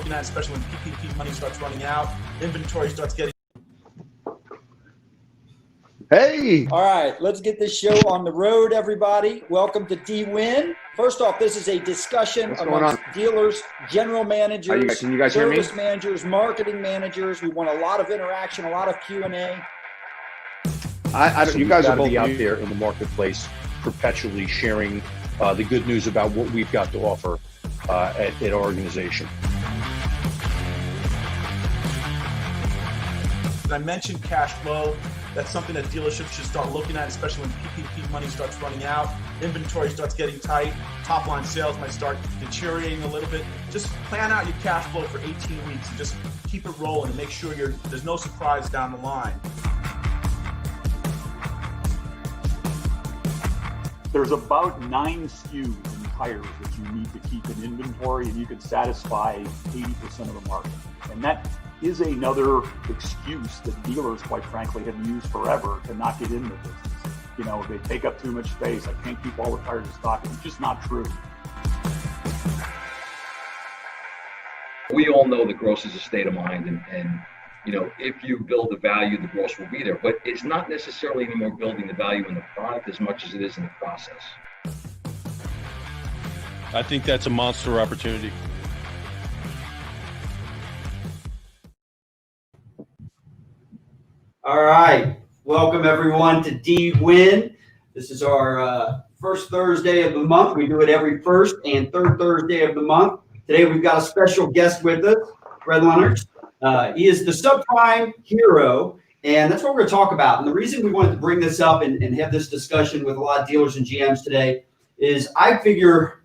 looking at, especially when PPP money starts running out, inventory starts getting. Hey. All right, let's get this show on the road, everybody. Welcome to D-Win. First off, this is a discussion amongst dealers, general managers, can you guys hear me? service managers, marketing managers. We want a lot of interaction, a lot of Q&A. You guys are both out there in the marketplace, perpetually sharing the good news about what we've got to offer at our organization. I mentioned cash flow. That's something that dealerships should start looking at, especially when PPP money starts running out, inventory starts getting tight, top line sales might start deteriorating a little bit. Just plan out your cash flow for 18 weeks and just keep it rolling and make sure there's no surprise down the line. There's about 9 SKUs in tires that you need to keep in inventory, and you could satisfy 80% of the market. And that is another excuse that dealers, quite frankly, have used forever to not get in the business. You know, they take up too much space. I can't keep all the tires in stock. It's just not true. We all know that growth is a state of mind, and you know, if you build the value, the growth will be there. But it's not necessarily anymore building the value in the product as much as it is in the process. I think that's a monster opportunity. All right, welcome everyone to D-Win. This is our first Thursday of the month. We do it every first and third Thursday of the month. Today we've got a special guest with us, Fred Lennartz. He is the subprime hero, and that's what we're going to talk about. And the reason we wanted to bring this up and have this discussion with a lot of dealers and GMs today is I figure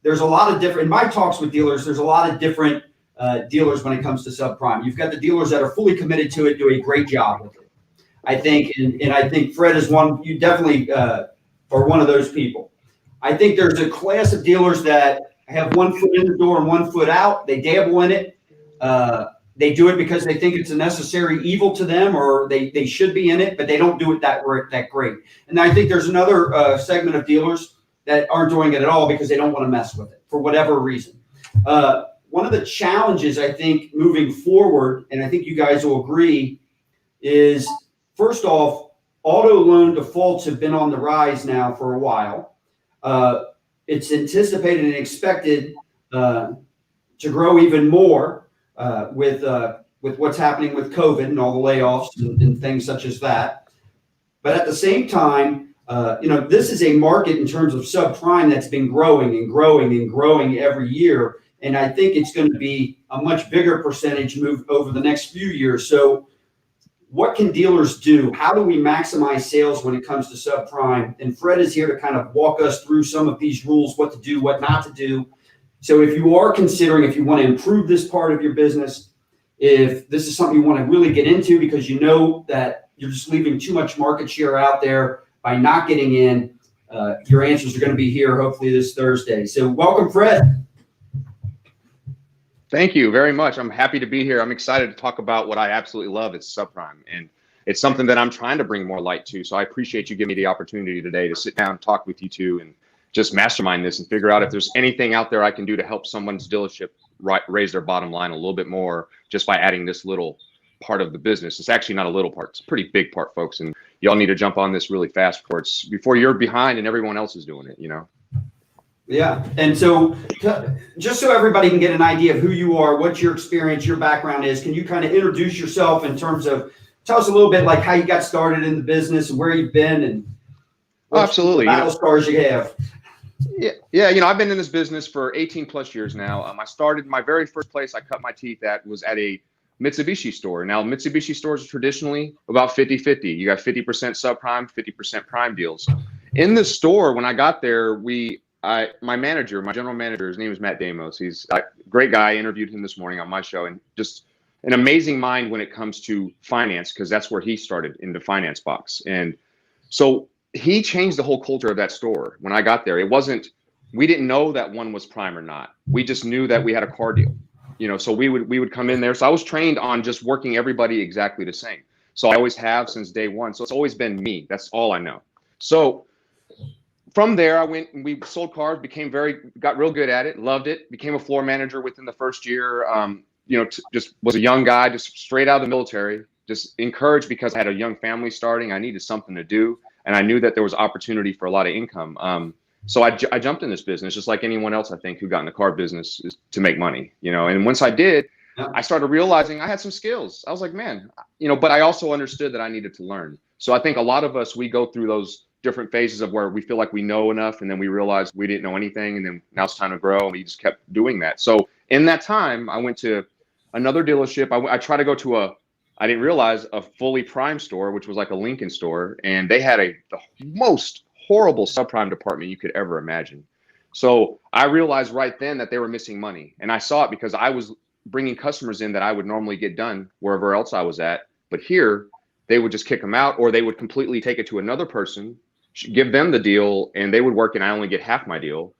there's a lot of different, in my talks with dealers, there's a lot of different dealers when it comes to subprime. You've got the dealers that are fully committed to it, do a great job with it. I think, and I think Fred is one, you definitely are one of those people. I think there's a class of dealers that have one foot in the door and one foot out. They dabble in it. They do it because they think it's a necessary evil to them, or they should be in it, but they don't do it that great. And I think there's another segment of dealers that aren't doing it at all because they don't want to mess with it for whatever reason. One of the challenges, I think, moving forward, and I think you guys will agree, is first off, auto loan defaults have been on the rise now for a while. It's anticipated and expected to grow even more with what's happening with COVID and all the layoffs and things such as that. But at the same time, this is a market in terms of subprime that's been growing and growing and growing every year. And I think it's going to be a much bigger percentage move over the next few years. So what can dealers do? How do we maximize sales when it comes to subprime? And Fred is here to kind of walk us through some of these rules, what to do, what not to do. So if you are considering, if you want to improve this part of your business, if this is something you want to really get into because you know that you're just leaving too much market share out there by not getting in, your answers are going to be here hopefully this Thursday. So welcome, Fred. Thank you very much. I'm happy to be here. I'm excited to talk about what I absolutely love. It's subprime, and it's something that I'm trying to bring more light to. So I appreciate you giving me the opportunity today to sit down, talk with you two, and just mastermind this and figure out if there's anything out there I can do to help someone's dealership raise their bottom line a little bit more just by adding this little part of the business. It's actually not a little part. It's a pretty big part, folks. And y'all need to jump on this really fast before you're behind and everyone else is doing it, you know? Yeah. And so just so everybody can get an idea of who you are, what your experience, your background is, can you kind of introduce yourself in terms of, tell us a little bit like how you got started in the business and where you've been and absolutely battle scars you have. Yeah. I've been in this business for 18 plus years now. I started my very first place I cut my teeth at was at a Mitsubishi store. Now, Mitsubishi stores are traditionally about 50-50. You got 50% subprime, 50% prime deals. In the store, when I got there, my general manager, his name is Matt Damos. He's a great guy. I interviewed him this morning on my show, and just an amazing mind when it comes to finance, because that's where he started in the finance box. And so he changed the whole culture of that store. When I got there, we didn't know that one was prime or not. We just knew that we had a car deal, so we would come in there. So I was trained on just working everybody exactly the same. So I always have since day one. So it's always been me. That's all I know. So from there, I went and we sold cars, got real good at it, loved it, became a floor manager within the first year. Just was a young guy, just straight out of the military, just encouraged because I had a young family starting. I needed something to do. And I knew that there was opportunity for a lot of income. So I jumped in this business just like anyone else, I think, who got in the car business is to make money, and once I did, I started realizing I had some skills. I was like, man, but I also understood that I needed to learn. So I think a lot of us, we go through those different phases of where we feel like we know enough and then we realize we didn't know anything. And then now it's time to grow. And we just kept doing that. So in that time, I went to another dealership. I tried to go to I didn't realize a fully prime store, which was like a Lincoln store. And they had the most horrible subprime department you could ever imagine. So I realized right then that they were missing money. And I saw it because I was bringing customers in that I would normally get done wherever else I was at. But here they would just kick them out, or they would completely take it to another person, give them the deal, and they would work and I only get half my deal.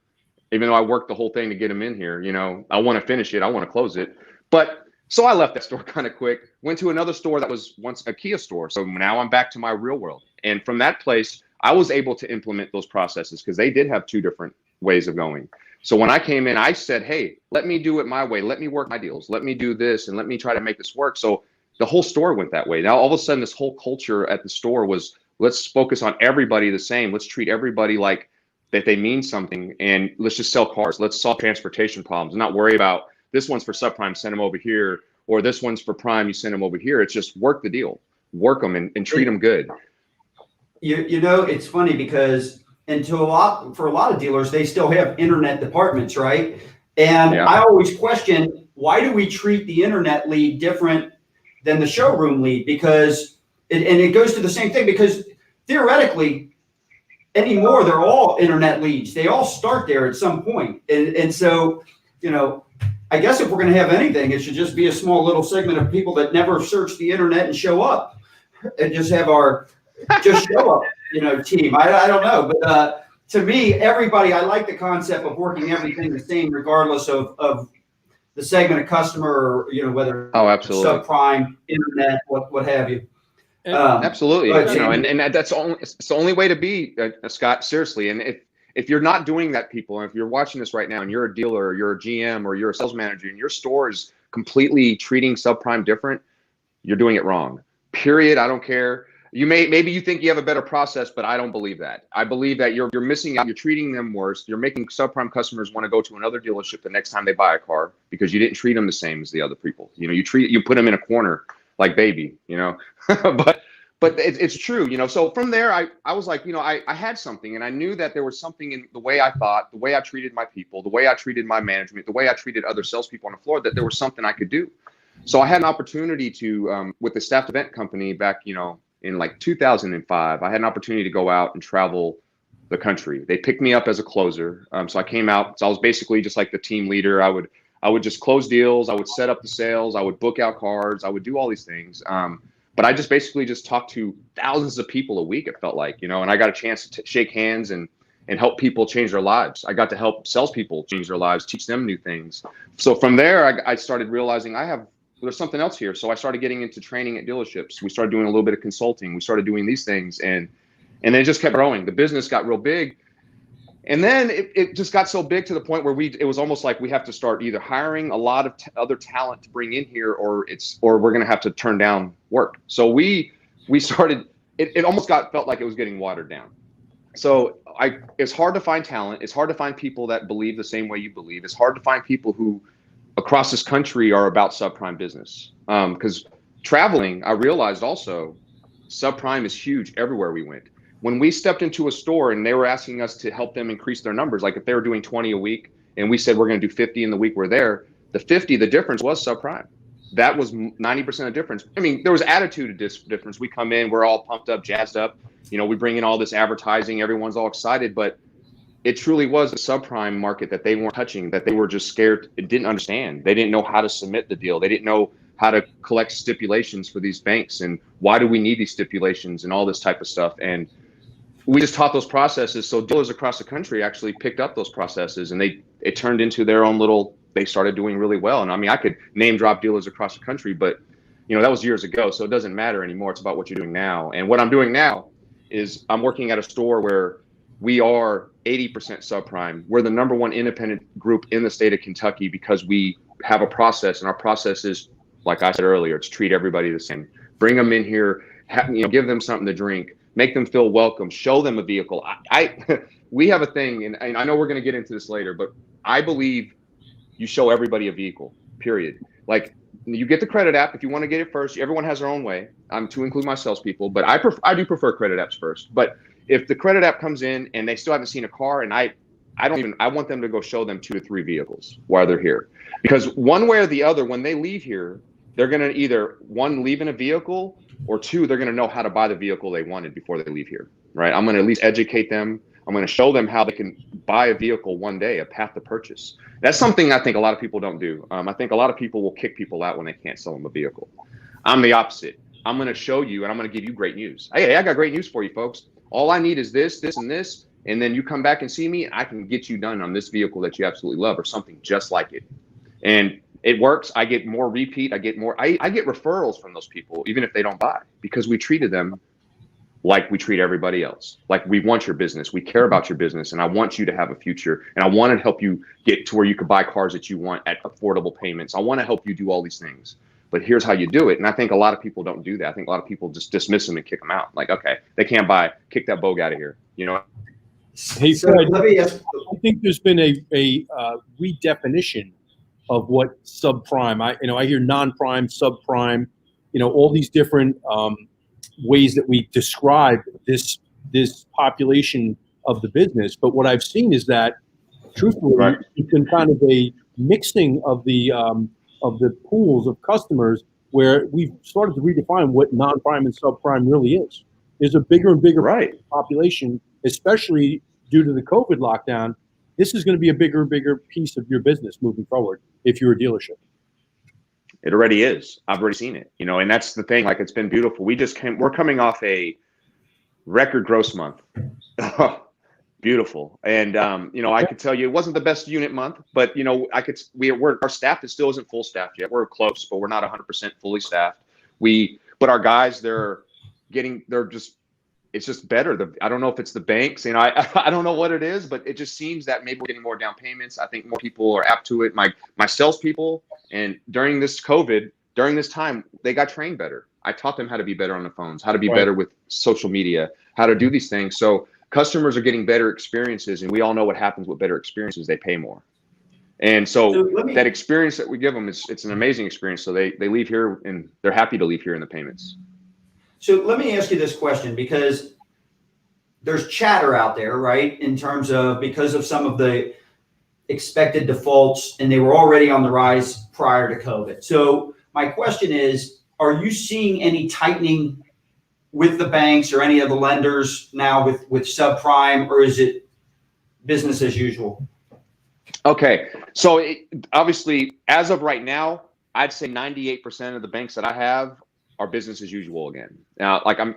Even though I worked the whole thing to get them in here, I want to finish it. I want to close it. But so I left that store kind of quick, went to another store that was once a Kia store. So now I'm back to my real world. And from that place, I was able to implement those processes because they did have two different ways of going. So when I came in, I said, hey, let me do it my way. Let me work my deals. Let me do this and let me try to make this work. So the whole store went that way. Now, all of a sudden, this whole culture at the store was, let's focus on everybody the same. Let's treat everybody like that they mean something. And let's just sell cars. Let's solve transportation problems and not worry about this one's for subprime, send them over here. Or this one's for prime, you send them over here. It's just work the deal, work them and treat them good. It's funny because for a lot of dealers, they still have internet departments, right? And I always question, why do we treat the internet lead different than the showroom lead? Because, and it goes to the same thing, because theoretically, anymore, they're all internet leads. They all start there at some point. And so, I guess if we're going to have anything, it should just be a small little segment of people that never search the internet and show up and just have just show up, team. I don't know. But to me, everybody, I like the concept of working everything the same, regardless of the segment of customer or, whether absolutely subprime, internet, what have you. Absolutely. And that's it's the only way to be, Scott, seriously. And if you're not doing that, people, and if you're watching this right now and you're a dealer or you're a GM or you're a sales manager and your store is completely treating subprime different, you're doing it wrong. Period. I don't care. Maybe you think you have a better process, but I don't believe that. I believe that you're missing out. You're treating them worse. You're making subprime customers want to go to another dealership the next time they buy a car because you didn't treat them the same as the other people. You put them in a corner like baby, But it's true, So from there, I was like, I had something, and I knew that there was something in the way I thought, the way I treated my people, the way I treated my management, the way I treated other salespeople on the floor, that there was something I could do. So I had an opportunity to, with the staffed event company back, in like 2005, I had an opportunity to go out and travel the country. They picked me up as a closer. So I came out. So I was basically just like the team leader. I would just close deals. I would set up the sales. I would book out cars. I would do all these things. But I just basically just talked to thousands of people a week, it felt like, and I got a chance to shake hands and help people change their lives. I got to help salespeople change their lives, teach them new things. So from there, I started realizing there's something else here. So I started getting into training at dealerships. We started doing a little bit of consulting. We started doing these things and then it just kept growing. The business got real big. And then it just got so big to the point where it was almost like we have to start either hiring a lot of other talent to bring in here, or we're going to have to turn down work. So we started. It almost felt like it was getting watered down. So it's hard to find talent. It's hard to find people that believe the same way you believe. It's hard to find people who across this country are about subprime business. Because traveling, I realized also, subprime is huge everywhere we went. When we stepped into a store and they were asking us to help them increase their numbers, like if they were doing 20 a week and we said we're going to do 50 in the week we're there, the difference was subprime. That was 90% of difference. I mean, there was attitude difference. We come in, we're all pumped up, jazzed up. We bring in all this advertising, everyone's all excited, but it truly was a subprime market that they weren't touching, that they were just scared and didn't understand. They didn't know how to submit the deal. They didn't know how to collect stipulations for these banks and why do we need these stipulations and all this type of stuff. And we just taught those processes. So dealers across the country actually picked up those processes and it turned into their own they started doing really well. And I mean, I could name drop dealers across the country, but that was years ago. So it doesn't matter anymore. It's about what you're doing now. And what I'm doing now is I'm working at a store where we are 80% subprime. We're the #1 independent group in the state of Kentucky because we have a process, and our process is, like I said earlier, it's treat everybody the same. Bring them in here, give them something to drink, make them feel welcome, show them a vehicle. We have a thing, and I know we're going to get into this later, but I believe you show everybody a vehicle, period. Like, you get the credit app if you want to get it first. Everyone has their own way. I'm to include my salespeople, but I do prefer credit apps first. But if the credit app comes in and they still haven't seen a car, and I want them to go show them 2 to 3 vehicles while they're here, because one way or the other, when they leave here, they're going to either, 1, leave in a vehicle, or 2, they're going to know how to buy the vehicle they wanted before they leave here, right? I'm going to at least educate them. I'm going to show them how they can buy a vehicle one day, a path to purchase. That's something I think a lot of people don't do. I think a lot of people will kick people out when they can't sell them a vehicle. I'm the opposite. I'm going to show you, and I'm going to give you great news. Hey, I got great news for you, folks. All I need is this, this, and this. And then you come back and see me, and I can get you done on this vehicle that you absolutely love, or something just like it. And it works. I get more repeat. I get referrals from those people, even if they don't buy, because we treated them like we treat everybody else. Like, we want your business. We care about your business, and I want you to have a future. And I want to help you get to where you could buy cars that you want at affordable payments. I want to help you do all these things, but here's how you do it. And I think a lot of people don't do that. I think a lot of people just dismiss them and kick them out. Like, okay, they can't buy, kick that bogue out of here. You know? Hey, Fred, I think there's been a redefinition of what subprime. I hear non-prime, subprime, all these different ways that we describe this population of the business. But what I've seen is that, truthfully, right, it's been kind of a mixing of the pools of customers, where we've started to redefine what non-prime and subprime really is. There's a bigger and bigger population, especially due to the COVID lockdown. This is going to be a bigger and bigger piece of your business moving forward if you're a dealership. It already is. I've already seen it, and that's the thing. Like, it's been beautiful. We're coming off a record gross month. Beautiful. And, I could tell you it wasn't the best unit month, but, our staff still isn't full staffed yet. We're close, but we're not 100% fully staffed. But our guys, it's just better. I don't know if it's the banks, I don't know what it is, but it just seems that maybe we're getting more down payments. I think more people are apt to it. My salespeople, and during this time, they got trained better. I taught them how to be better on the phones, how to be better with social media, how to do these things. So customers are getting better experiences, and we all know what happens with better experiences. They pay more. And so that experience that we give them, it's an amazing experience. So they leave here, and they're happy to leave here in the payments. So let me ask you this question, because there's chatter out there, right? In terms of, because of some of the expected defaults, and they were already on the rise prior to COVID. So my question is, are you seeing any tightening with the banks or any of the lenders now with subprime, or is it business as usual? Okay. So obviously, as of right now, I'd say 98% of the banks that I have are business as usual again. Now, like a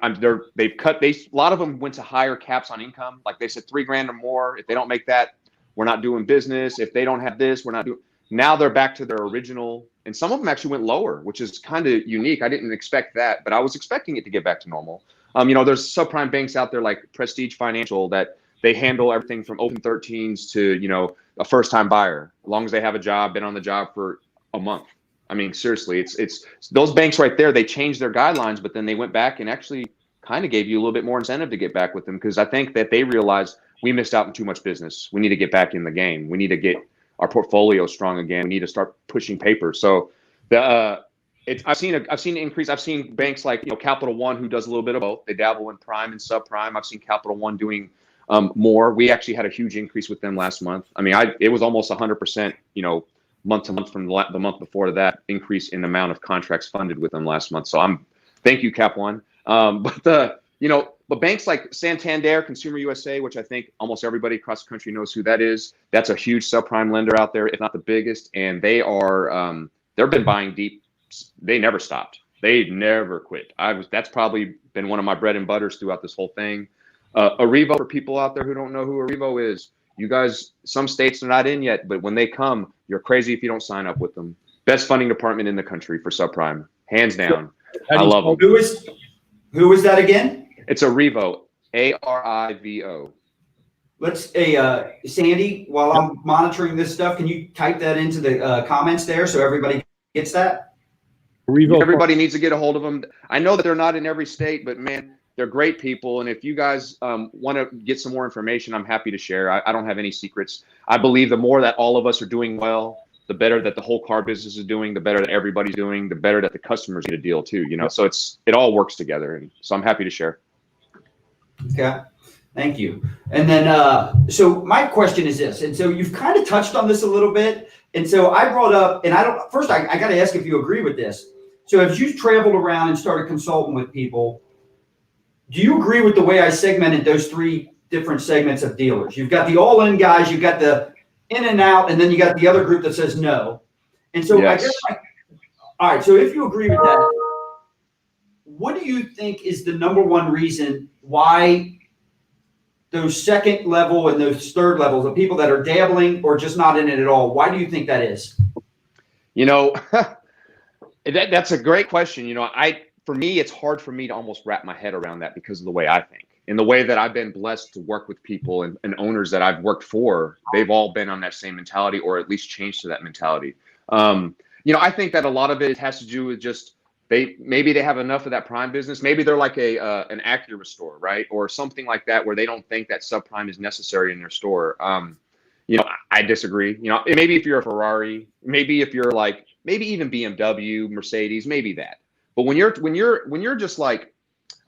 lot of them went to higher caps on income. Like, they said $3,000 or more. If they don't make that, we're not doing business. If they don't have this, we're not doing. Now they're back to their original, and some of them actually went lower, which is kind of unique. I didn't expect that, but I was expecting it to get back to normal. There's subprime banks out there like Prestige Financial that they handle everything from open 13s to, a first-time buyer, as long as they have a job, been on the job for a month. I mean, seriously, it's those banks right there. They changed their guidelines, but then they went back and actually kind of gave you a little bit more incentive to get back with them, because I think that they realized we missed out on too much business. We need to get back in the game. We need to get our portfolio strong again. We need to start pushing paper. So I've seen an increase. I've seen banks like Capital One, who does a little bit of both. They dabble in prime and subprime. I've seen Capital One doing more. We actually had a huge increase with them last month. I mean, it was almost 100%, month to month from the month before that, increase in the amount of contracts funded with them last month. So thank you, Cap One. But banks like Santander, Consumer USA, which I think almost everybody across the country knows who that is. That's a huge subprime lender out there, if not the biggest. And they've been buying deep. They never stopped. They never quit. That's probably been one of my bread and butters throughout this whole thing. Arrivo, for people out there who don't know who Arrivo is, you guys, some states are not in yet, but when they come, you're crazy if you don't sign up with them. Best funding department in the country for subprime, hands down. I love them. Who is that again? It's Arrivo, Arivo. Let's, Sandy, while I'm monitoring this stuff, can you type that into the comments there so everybody gets that? Everybody needs to get a hold of them. I know that they're not in every state, but man, they're great people. And if you guys want to get some more information, I'm happy to share. I don't have any secrets. I believe the more that all of us are doing well, the better that the whole car business is doing, the better that everybody's doing, the better that the customers get a deal too, you know? So it all works together. And so I'm happy to share. Okay. Thank you. And then, so my question is this, and so you've kind of touched on this a little bit. And so I brought up, and I got to ask if you agree with this. So as you traveled around and started consulting with people, do you agree with the way I segmented those three different segments of dealers? You've got the all-in guys, you've got the in and out, and then you got the other group that says no. And so yes. I guess, all right, so if you agree with that, what do you think is the number one reason why those second level and those third levels, the people that are dabbling or just not in it at all, why do you think that is? You know, that's a great question. You know, for me, it's hard for me to almost wrap my head around that because of the way I think. In the way that I've been blessed to work with people and owners that I've worked for, they've all been on that same mentality or at least changed to that mentality. You know, I think that a lot of it has to do with just maybe they have enough of that prime business. Maybe they're like an Acura store, right? Or something like that where they don't think that subprime is necessary in their store. You know, I disagree. You know, maybe if you're a Ferrari, maybe if you're like, maybe even BMW, Mercedes, maybe that. But when you're just like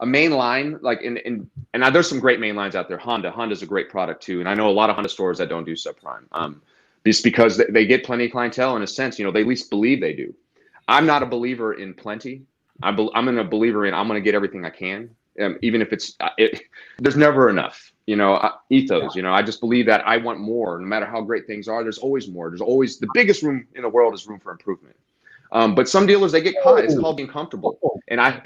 a main line, like and there's some great main lines out there. Honda's a great product too. And I know a lot of Honda stores that don't do subprime. Just because they get plenty of clientele in a sense, you know, they at least believe they do. I'm not a believer in plenty. I'm a believer in I'm going to get everything I can, even if there's never enough. You know, ethos. You know, I just believe that I want more. No matter how great things are, there's always more. There's always the biggest room in the world is room for improvement. But some dealers, they get caught. It's called being comfortable, and I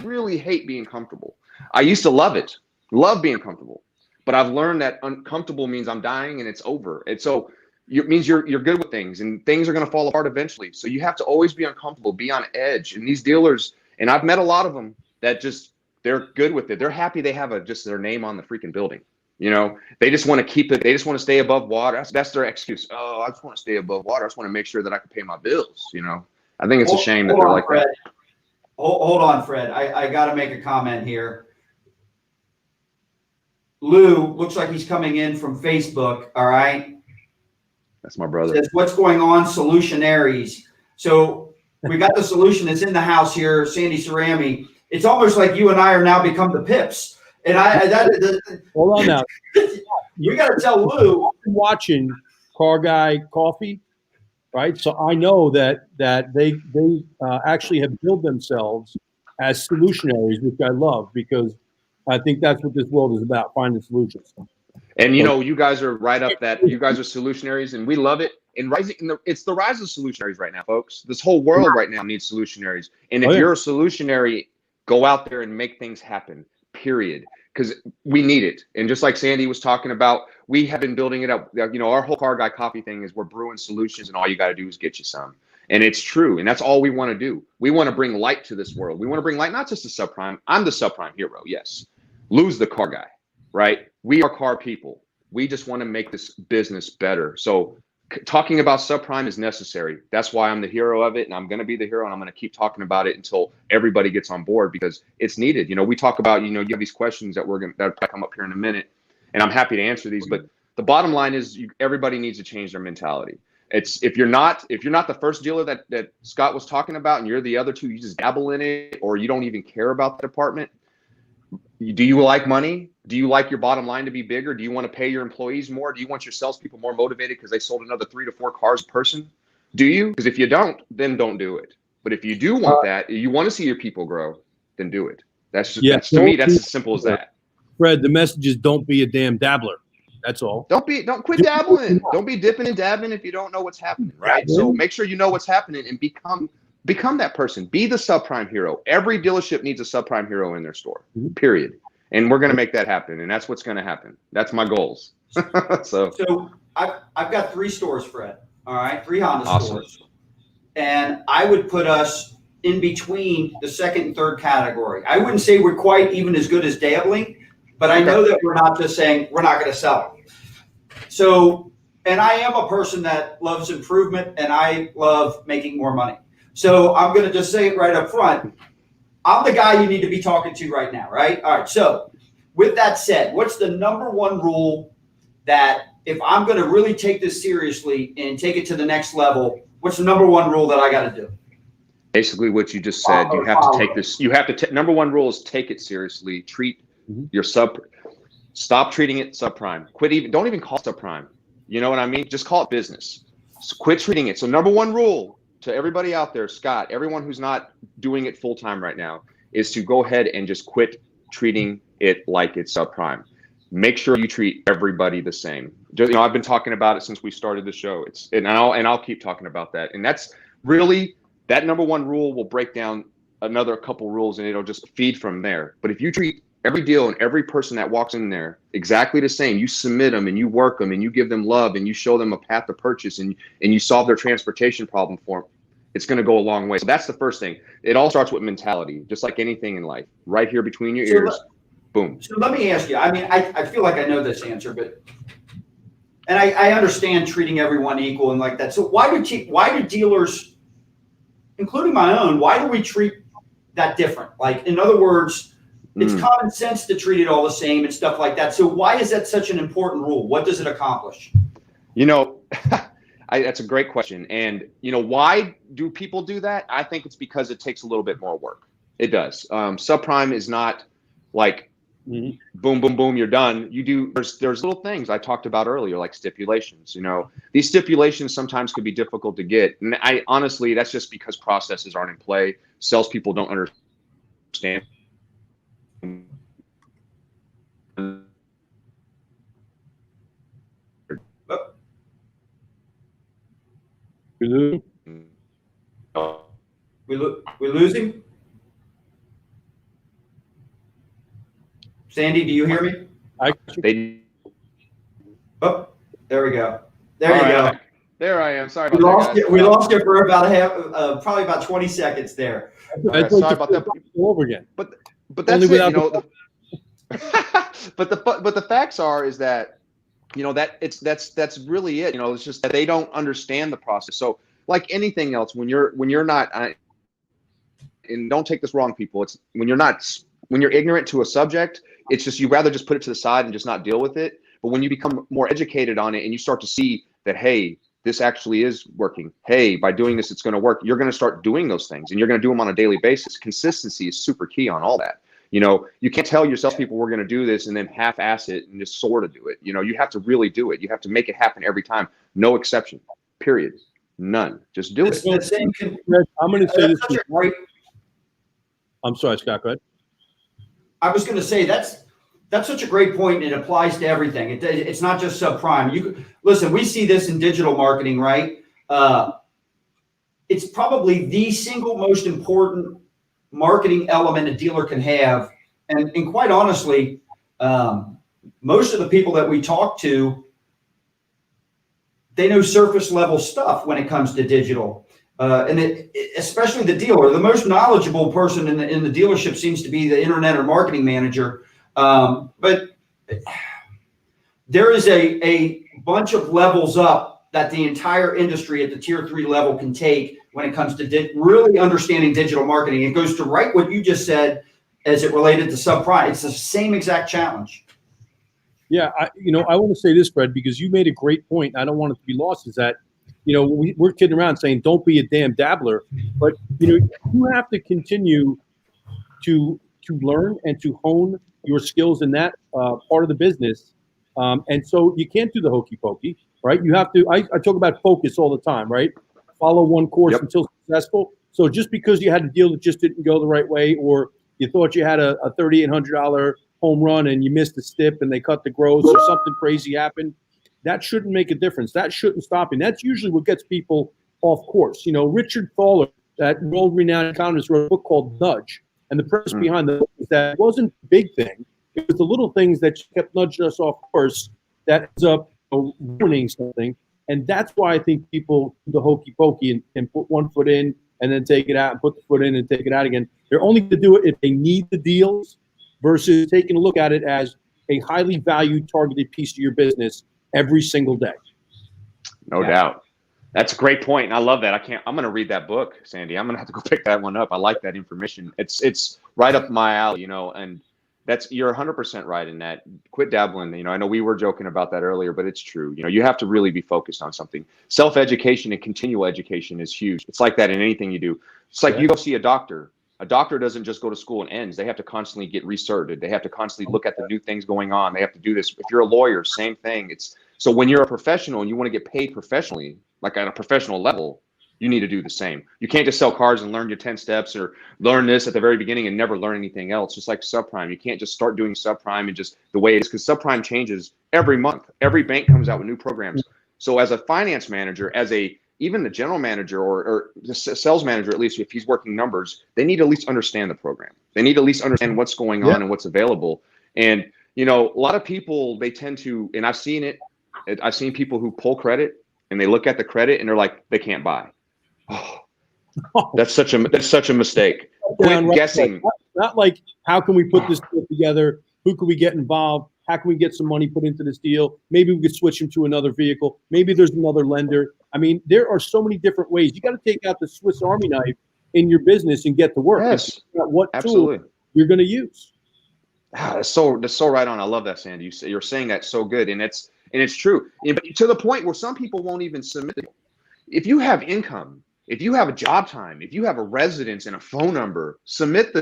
really hate being comfortable. I used to love being comfortable, but I've learned that uncomfortable means I'm dying and it's over. And so it means you're good with things, and things are going to fall apart eventually. So you have to always be uncomfortable, be on edge. And these dealers, and I've met a lot of them that just they're good with it. They're happy they have just their name on the freaking building. You know, they just want to keep it. They just want to stay above water. That's their excuse. Oh, I just want to stay above water. I just want to make sure that I can pay my bills. You know, I think it's a shame that they're like Fred. that. Hold on, Fred. I got to make a comment here. Lou looks like he's coming in from Facebook. All right. That's my brother. Says, what's going on, Solutionaries? So we got the solution that's in the house here, Sandy Cerami. It's almost like you and I are now become the pips. And hold on now. You got to tell Lou. I've been watching Car Guy Coffee, right? So I know that they actually have billed themselves as solutionaries, which I love because I think that's what this world is about, finding solutions. And you know, you guys are right up that. You guys are solutionaries, and we love it. And it's the rise of solutionaries right now, folks. This whole world right now needs solutionaries. And if you're a solutionary, go out there and make things happen. Period. Because we need it. And just like Sandy was talking about, we have been building it up. You know, our whole Car Guy Coffee thing is we're brewing solutions, and all you got to do is get you some. And it's true. And that's all we want to do. We want to bring light to this world. We want to bring light, not just to subprime. I'm the subprime hero. Yes. Lou's the car guy, right? We are car people. We just want to make this business better. So talking about subprime is necessary. That's why I'm the hero of it, and I'm going to be the hero, and I'm going to keep talking about it until everybody gets on board because it's needed. You know, we talk about, you know, you have these questions that come up here in a minute, and I'm happy to answer these. But the bottom line is everybody needs to change their mentality. It's if you're not the first dealer that Scott was talking about, and you're the other two, you just dabble in it, or you don't even care about the department. Do you like money? Do you like your bottom line to be bigger? Do you want to pay your employees more? Do you want your salespeople more motivated because they sold another 3 to 4 cars a person? Do you? Because if you don't, then don't do it. But if you do want that, you want to see your people grow, then do it. That's just, to me, that's as simple as that. Fred, the message is don't be a damn dabbler. That's all. Don't quit dabbling. Don't be dipping and dabbing if you don't know what's happening, right? So make sure you know what's happening and become that person. Be the subprime hero. Every dealership needs a subprime hero in their store, period. And we're going to make that happen. And that's what's going to happen. That's my goals. So I've got 3 stores, Fred. All right. 3 Honda stores. And I would put us in between the second and third category. I wouldn't say we're quite even as good as dabbling, But I know that we're not just saying we're not going to sell it. So, and I am a person that loves improvement and I love making more money. So I'm going to just say it right up front. I'm the guy you need to be talking to right now, right? All right. So with that said, what's the number one rule that if I'm going to really take this seriously and take it to the next level, what's the number one rule that I got to do? Basically what you just said, you have to take this, number one rule is take it seriously. Treat your stop treating it subprime. Don't even call it subprime. You know what I mean? Just call it business. So quit treating it. So number one rule to everybody out there, Scott, everyone who's not doing it full time right now, is to go ahead and just quit treating it like it's subprime. Make sure you treat everybody the same. Just, I've been talking about it since we started the show. I'll keep talking about that. And that's really, that number one rule will break down another couple rules and it'll just feed from there. But if you treat every deal and every person that walks in there exactly the same, you submit them and you work them and you give them love and you show them a path to purchase and you solve their transportation problem for them, it's going to go a long way. So that's the first thing. It all starts with mentality, just like anything in life. Right here between your ears, boom. So let me ask you, I mean, I feel like I know this answer, but, and I understand treating everyone equal and like that. So why do dealers, including my own, why do we treat that different? Like, in other words, it's common sense to treat it all the same and stuff like that. So why is that such an important rule? What does it accomplish? That's a great question. And, why do people do that? I think it's because it takes a little bit more work. It does. Subprime is not like boom, boom, boom, you're done. There's little things I talked about earlier, like stipulations. These stipulations sometimes could be difficult to get. And honestly, that's just because processes aren't in play. Salespeople don't understand. We're losing? Sandy, do you hear me? Oh, there we go. There you go. There I am. Sorry We about lost that. We lost you for about probably about 20 seconds there. Sorry about that. All over again. But that's it. But the facts are is that that's really it. It's just that they don't understand the process. So like anything else, when you're not, and don't take this wrong, people, it's when you're ignorant to a subject, it's just, you rather just put it to the side and just not deal with it. But when you become more educated on it and you start to see that, hey, this actually is working. Hey, by doing this, it's going to work. You're going to start doing those things and you're going to do them on a daily basis. Consistency is super key on all that. You can't tell your salespeople we're going to do this and then half-ass it and just sort of do it. You have to really do it. You have to make it happen every time. No exception, period. None. Just do it. I'm going to say this. I'm sorry, Scott, go ahead. I was going to say that's such a great point. It applies to everything. It's not just subprime. Listen, we see this in digital marketing, right? It's probably the single most important marketing element a dealer can have. And quite honestly, most of the people that we talk to, they know surface level stuff when it comes to digital. Especially the dealer, the most knowledgeable person in the dealership seems to be the internet or marketing manager. But there is a bunch of levels up that the entire industry at the tier 3 level can take when it comes to really understanding digital marketing. It goes to right what you just said as it related to subprime. It's the same exact challenge. Yeah, I want to say this, Fred, because you made a great point. I don't want it to be lost. Is that we're kidding around saying don't be a damn dabbler, but you have to continue to learn and to hone your skills in that part of the business, and so you can't do the hokey pokey, right? You have to. I talk about focus all the time, right? Follow one course until successful. So just because you had a deal that just didn't go the right way, or you thought you had a $3,800 home run and you missed the stip and they cut the gross or something crazy happened, that shouldn't make a difference. That shouldn't stop you. And that's usually what gets people off course. Richard Thaler, that world-renowned economist, wrote a book called Nudge. And the premise behind the book is that it wasn't the big thing. It was the little things that kept nudging us off course that ends up ruining something. And that's why I think people do the hokey pokey and put one foot in and then take it out and put the foot in and take it out again. They're only going to do it if they need the deals versus taking a look at it as, a highly valued, targeted piece of your business every single day. No doubt. That's a great point. And I love that. I'm going to read that book, Sandy. I'm going to have to go pick that one up. I like that information. It's right up my alley, and you're 100% right in that. Quit dabbling. I know we were joking about that earlier, but it's true. You have to really be focused on something. Self-education and continual education is huge. It's like that in anything you do. It's like you go see a doctor. A doctor doesn't just go to school and ends. They have to constantly get recerted. They have to constantly look at the new things going on. They have to do this. If you're a lawyer, same thing. So when you're a professional and you want to get paid professionally, like at a professional level, you need to do the same. You can't just sell cars and learn your 10 steps or learn this at the very beginning and never learn anything else. Just like subprime, you can't just start doing subprime and just the way it is, because subprime changes every month. Every bank comes out with new programs. So as a finance manager, even the general manager or the sales manager, at least if he's working numbers, they need to at least understand the program. They need to at least understand what's going on and what's available. And, a lot of people, they tend to, and I've seen it, I've seen people who pull credit and they look at the credit and they're like, they can't buy. Oh, that's such a mistake. Quit guessing. Not like, how can we put this deal together? Who can we get involved? How can we get some money put into this deal? Maybe we could switch them to another vehicle. Maybe there's another lender. I mean, there are so many different ways. You got to take out the Swiss Army knife in your business and get to work. Yes, what absolutely. tool you're going to use. That's so right on. I love that, Sandy. You're saying that so good, and it's true. But to the point where some people won't even submit it. If you have income, if you have a job time, if you have a residence and a phone number, submit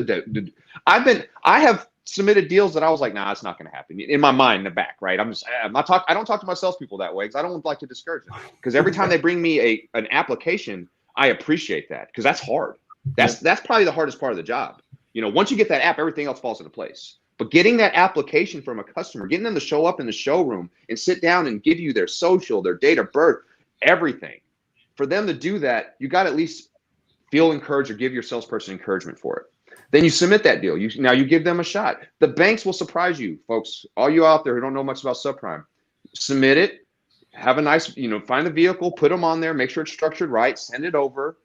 I have submitted deals that I was like, nah, it's not going to happen. In my mind, in the back, right? I don't talk to my salespeople that way because I don't like to discourage them. Because every time they bring me an application, I appreciate that because that's hard. That's probably the hardest part of the job. Once you get that app, everything else falls into place. But getting that application from a customer, getting them to show up in the showroom and sit down and give you their social, their date of birth, everything. For them to do that, you got to at least feel encouraged or give your salesperson encouragement for it. Then you submit that deal. Now you give them a shot. The banks will surprise you, folks. All you out there who don't know much about subprime, submit it. Have a nice, find the vehicle, put them on there, make sure it's structured right, send it over.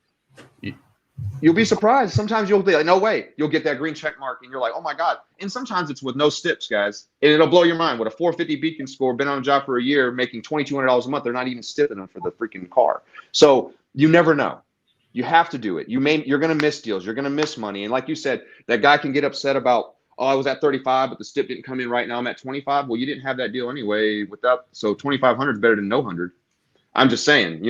You'll be surprised. Sometimes you'll be like, no way. You'll get that green check mark and you're like, oh my God. And sometimes it's with no Stips, guys. And it'll blow your mind. With a 450 beacon score, been on a job for a year, making $2,200 a month. They're not even stipping them for the freaking car. So you never know. You have to do it. You're going to miss deals. You're going to miss money. And like you said, that guy can get upset about, oh, I was at 35, but the stip didn't come in right now. I'm at 25. Well, you didn't have that deal anyway. So 2,500 is better than no 100. I'm just saying,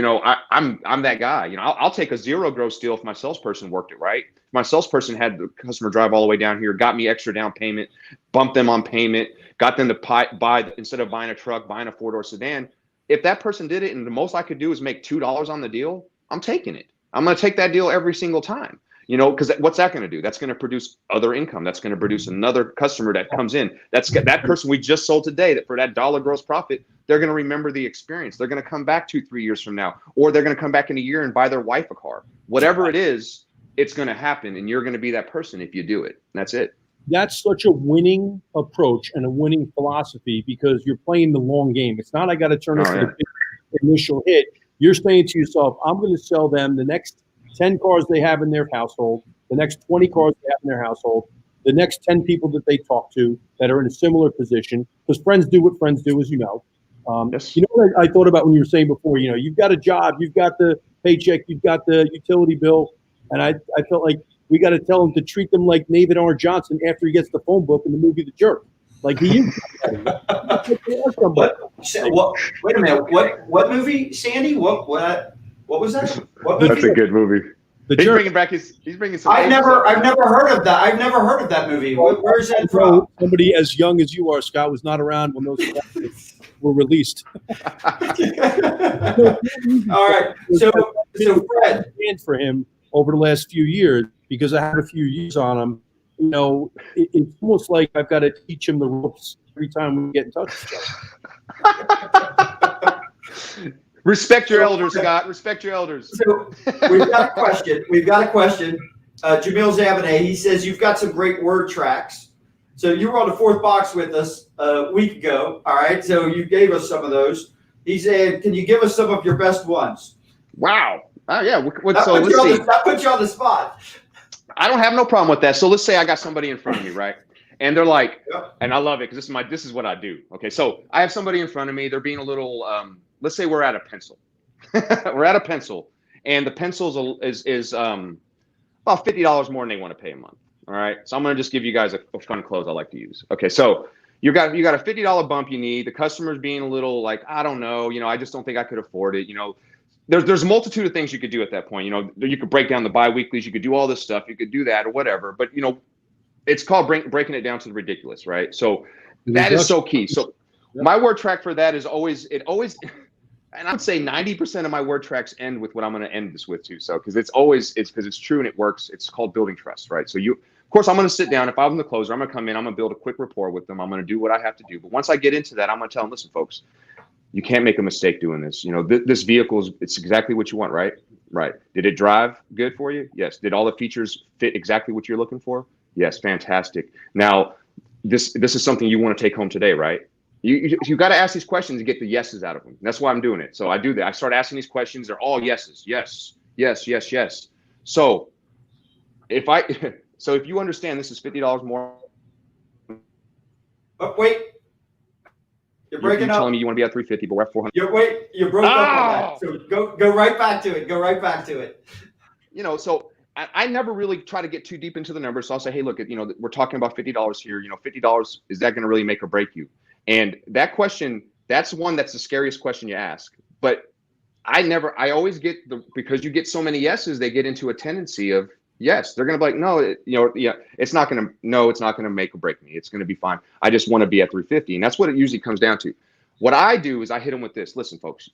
I'm that guy. I'll take a zero gross deal if my salesperson worked it right. If my salesperson had the customer drive all the way down here, got me extra down payment, bumped them on payment, got them to buy, instead of buying a truck, buying a 4-door sedan. If that person did it and the most I could do is make $2 on the deal, I'm taking it. I'm going to take that deal every single time. Because what's that going to do? That's going to produce other income. That's going to produce another customer that comes in. That person we just sold today, that for that dollar gross profit, they're going to remember the experience. They're going to come back 2-3 years from now, or they're going to come back in a year and buy their wife a car. Whatever it is, it's going to happen, and you're going to be that person if you do it. That's it. That's such a winning approach and a winning philosophy because you're playing the long game. It's not I got to turn this into the initial hit. You're saying to yourself, I'm going to sell them the next 10 cars they have in their household, the next 20 cars they have in their household, the next 10 people that they talk to that are in a similar position, because friends do what friends do, as you know. Yes. What I thought about when you were saying before, you've got a job, you've got the paycheck, you've got the utility bill, and I felt like we got to tell them to treat them like David R. Johnson after he gets the phone book in the movie The Jerk. Like he is. Wait a minute. What movie, Sandy? What was that? What movie? That's a good movie. He's bringing some. I've never heard of that. I've never heard of that movie. Where is that from? Somebody as young as you are, Scott, was not around when those were released. All right. So Fred, for him over the last few years, because I had a few years on him. It's almost like I've got to teach him the ropes every time we get in touch with each other. Respect your elders, Scott. Respect your elders. So we've got a question. Jamil Zabaneh, he says, you've got some great word tracks. So you were on the fourth box with us a week ago. All right. So you gave us some of those. He said, can you give us some of your best ones? Wow. Oh, yeah. That puts you on the spot. I don't have no problem with that. So let's say I got somebody in front of me, right? And they're like, Yep. and I love it because this is what I do. Okay, so I have somebody in front of me. They're being a little, let's say we're at a pencil. We're at a pencil, and the pencil is about $50 more than they want to pay a month. All right, so I'm gonna just give you guys a fun close I like to use. Okay, so you got a $50 bump you need. The customer's being a little like, I don't know, I just don't think I could afford it. There's a multitude of things you could do at that point. You could break down the biweeklies, you could do all this stuff, you could do that or whatever. But it's called breaking it down to the ridiculous, right? So that is so key. So my word track for that is always, and I would say 90% of my word tracks end with what I'm going to end this with too. So because it's because it's true and it works. It's called building trust, right? So of course, I'm going to sit down. If I'm the closer, I'm going to come in. I'm going to build a quick rapport with them. I'm going to do what I have to do. But once I get into that, I'm going to tell them, listen, folks, you can't make a mistake doing this. This vehicle it's exactly what you want, right? Right. Did it drive good for you? Yes. Did all the features fit exactly what you're looking for? Yes. Fantastic. Now, this is something you want to take home today, right? You got to ask these questions and get the yeses out of them. That's why I'm doing it. So I do that. I start asking these questions. They're all yeses. Yes, yes, yes, yes. So if you understand this is $50 more. Oh, wait. You're breaking up. Telling me you want to be at 350, but we're at 400. You broke up on that. So go right back to it. Go right back to it. So I never really try to get too deep into the numbers. So I'll say, hey, look, we're talking about $50 here. $50, is that going to really make or break you? And that question, that's the scariest question you ask. But I always get because you get so many yeses, they get into a tendency of, yes, they're going to be like, no, it's not going to make or break me. It's going to be fine. I just want to be at 350. And that's what it usually comes down to. What I do is I hit them with this. Listen, folks,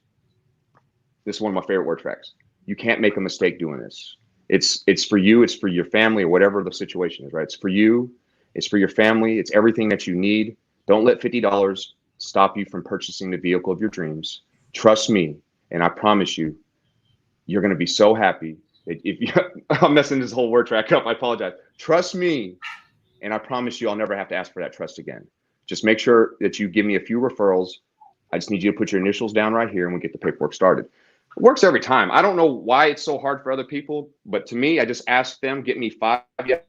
this is one of my favorite word tracks. You can't make a mistake doing this. It's for you. It's for your family or whatever the situation is, right? It's for you. It's for your family. It's everything that you need. Don't let $50 stop you from purchasing the vehicle of your dreams. Trust me, and I promise you, you're going to be so happy. I'm messing this whole word track up. I apologize. Trust me, and I promise you, I'll never have to ask for that trust again. Just make sure that you give me a few referrals. I just need you to put your initials down right here, and we get the paperwork started. It works every time. I don't know why it's so hard for other people, but to me, I just ask them, get me 5 yeses.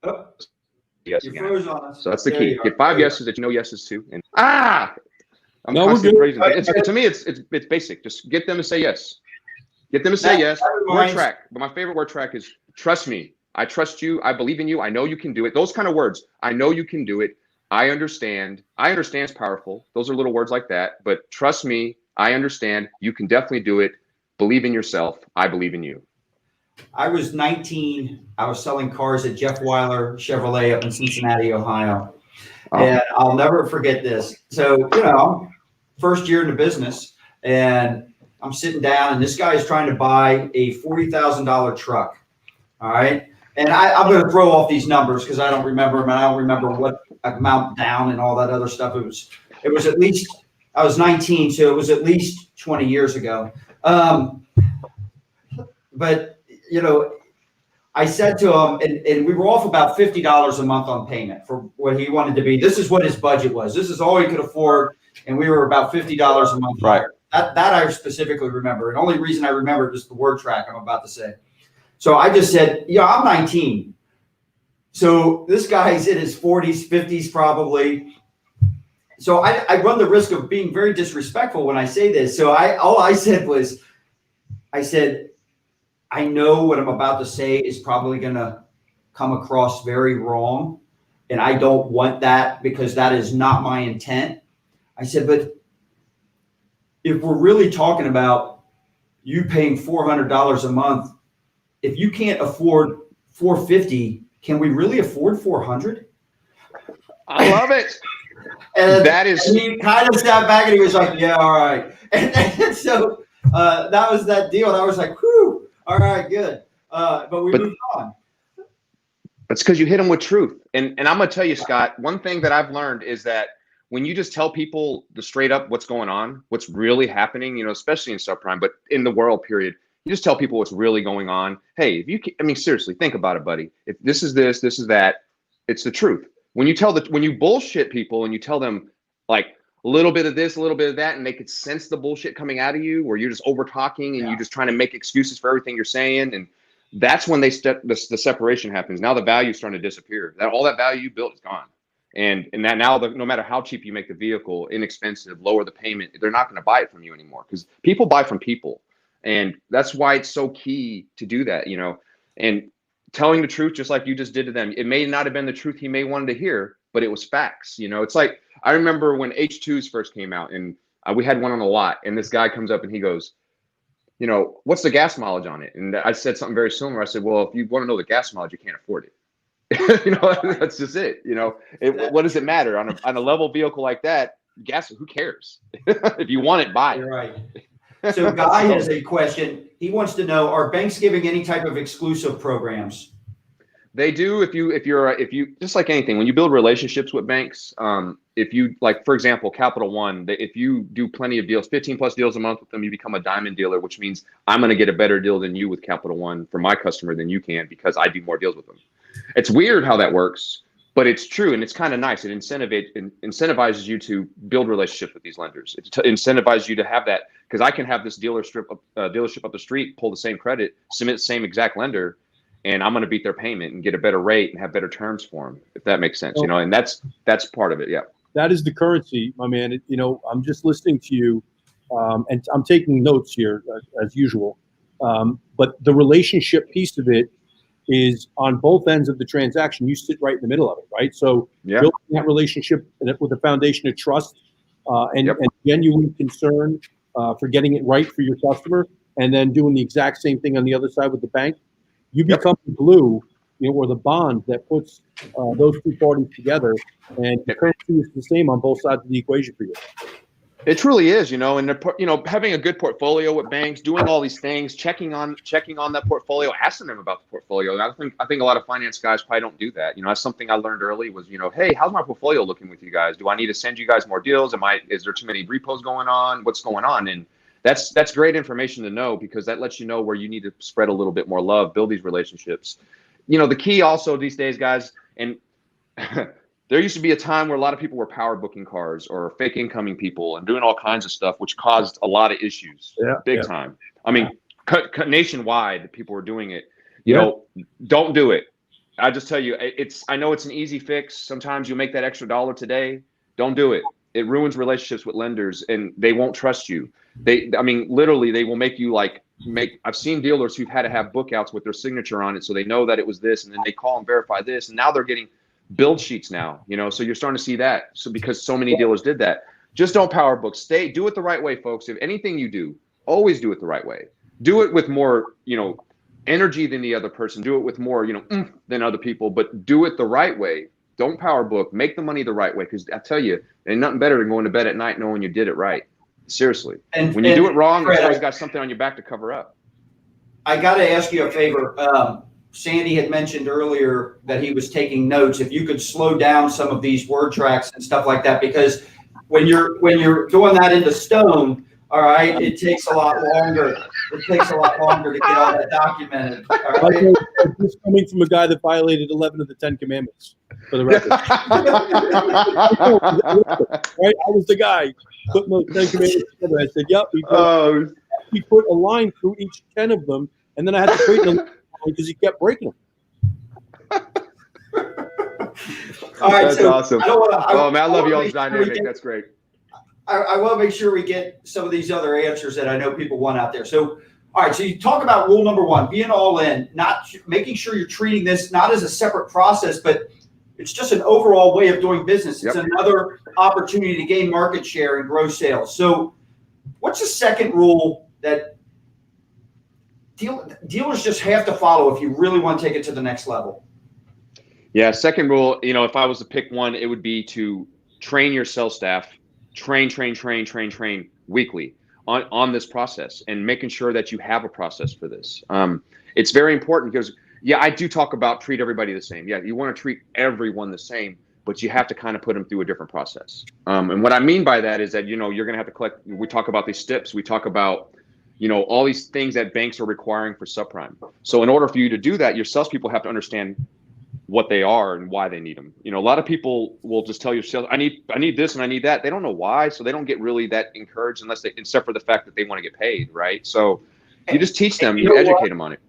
Oh, Yes, you again. froze on us. So that's the There key. you Get are. 5 yeses that you know yeses to. And I'm No, we're constantly good. praising them. To me, it's basic. Just get them to say yes. Get them to say yes. Word track. But my favorite word track is trust me. I trust you. I believe in you. I know you can do it. Those kind of words. I know you can do it. I understand. I understand is powerful. Those are little words like that. But trust me. I understand. You can definitely do it. Believe in yourself. I believe in you. I was 19. I was selling cars at Jeff Weiler Chevrolet up in Cincinnati, Ohio. And I'll never forget this. So, first year in the business, and I'm sitting down, and this guy is trying to buy a $40,000 truck. All right. And I'm going to throw off these numbers because I don't remember them. And I don't remember what amount down and all that other stuff. It was at least, I was 19, so it was at least 20 years ago. But I said to him, and we were off about $50 a month on payment for what he wanted to be. This is what his budget was. This is all he could afford. And we were about $50 a month higher. That I specifically remember. And the only reason I remember is the word track I'm about to say. So I just said, I'm 19. So this guy's in his 40s, 50s probably. So I run the risk of being very disrespectful when I say this. So all I said was, I know what I'm about to say is probably going to come across very wrong. And I don't want that because that is not my intent. I said, but if we're really talking about you paying $400 a month, if you can't afford $450, can we really afford $400? I love it. And and he kind of sat back and he was like, yeah, all right. And so that was that deal. And I was like, whew, all right, good. But moved on. It's because you hit them with truth. And I'm going to tell you, Scott, one thing that I've learned is that when you just tell people the straight up what's going on, what's really happening, especially in subprime, but in the world, period, you just tell people what's really going on. Hey, seriously, think about it, buddy. If this is this is that, it's the truth. When you bullshit people and you tell them like a little bit of this, a little bit of that, and they could sense the bullshit coming out of you, or you're just over talking and you're just trying to make excuses for everything you're saying. And that's when the separation happens. Now the value is starting to disappear. All that value you built is gone. And that now, no matter how cheap you make the vehicle, inexpensive, lower the payment, they're not going to buy it from you anymore, because people buy from people. And that's why it's so key to do that, and telling the truth, just like you just did to them. It may not have been the truth he may wanted to hear, but it was facts. It's like, I remember when H2s first came out, and we had one on the lot, and this guy comes up and he goes, what's the gas mileage on it? And I said something very similar. I said, well, if you want to know the gas mileage, you can't afford it. That's just it. What does it matter on a level vehicle like that? Gas, who cares? If you want it, buy it. You're right. So Guy has a question. He wants to know, are banks giving any type of exclusive programs? They do. If you just like anything, when you build relationships with banks, if you, like, for example, Capital One, if you do plenty of deals, 15 plus deals a month with them, you become a diamond dealer, which means I'm going to get a better deal than you with Capital One for my customer than you can, because I do more deals with them. It's weird how that works, but it's true, and it's kind of nice. It incentivizes you to build relationships with these lenders. It incentivizes you to have that, because I can have this dealership up the street pull the same credit, submit the same exact lender, and I'm going to beat their payment and get a better rate and have better terms for them, if that makes sense. And that's part of it. Yeah. That is the currency, my man. I'm just listening to you, and I'm taking notes here as usual. But the relationship piece of it is on both ends of the transaction. You sit right in the middle of it, right? So building that relationship with a foundation of trust and genuine concern for getting it right for your customer, and then doing the exact same thing on the other side with the bank. You become the glue, or the bond that puts those two parties together, and the currency is the same on both sides of the equation for you. It truly is, and having a good portfolio with banks, doing all these things, checking on that portfolio, asking them about the portfolio. I think a lot of finance guys probably don't do that. That's something I learned early was, hey, how's my portfolio looking with you guys? Do I need to send you guys more deals? Is there too many repos going on? What's going on? And that's great information to know, because that lets you know where you need to spread a little bit more love, build these relationships. The key also these days, guys, and there used to be a time where a lot of people were power booking cars or fake incoming people and doing all kinds of stuff, which caused a lot of issues, big time. I mean, nationwide, people were doing it. Don't do it. I just tell you, I know it's an easy fix. Sometimes you make that extra dollar today. Don't do it. It ruins relationships with lenders, and they won't trust you. Literally, they will make you I've seen dealers who've had to have bookouts with their signature on it, so they know that it was this, and then they call and verify this, and now they're getting build sheets now, so you're starting to see that. So because so many dealers did that, just don't power book. Do it the right way, folks. If anything you do, always do it the right way. Do it with more, energy than the other person. Do it with more, than other people, but do it the right way. Don't power book. Make the money the right way, because I tell you, ain't nothing better than going to bed at night knowing you did it right. Seriously. And when you do it wrong, you always got something on your back to cover up. I got to ask you a favor. Sandy had mentioned earlier that he was taking notes. If you could slow down some of these word tracks and stuff like that, because when you're doing that into stone, all right, it takes a lot longer. It takes a lot longer to get all that documented. All right? This coming from a guy that violated 11 of the 10 commandments, for the record. Right? I was the guy putting those 10 commandments together. I said, yep. He put a line through each 10 of them, and then I had to create them because he kept breaking them. All right, that's awesome. I love y'all's dynamic. That's great. I want to make sure we get some of these other answers that I know people want out there. So, all right. So you talk about rule number one, being all in, not making sure you're treating this not as a separate process, but it's just an overall way of doing business. It's another opportunity to gain market share and grow sales. So what's the second rule that dealers just have to follow if you really want to take it to the next level? Yeah. Second rule, if I was to pick one, it would be to train your sales staff. Train weekly on this process, and making sure that you have a process for this. It's very important, because I do talk about treat everybody the same. You want to treat everyone the same, but you have to kind of put them through a different process. And what I mean by that is that, you're going to have to collect, we talk about these Stips, we talk about, all these things that banks are requiring for subprime. So in order for you to do that, your salespeople have to understand what they are and why they need them. A lot of people will just tell your sales, I need this and I need that. They don't know why, so they don't get really that encouraged except for the fact that they want to get paid, right? So you just teach them, you educate them on it.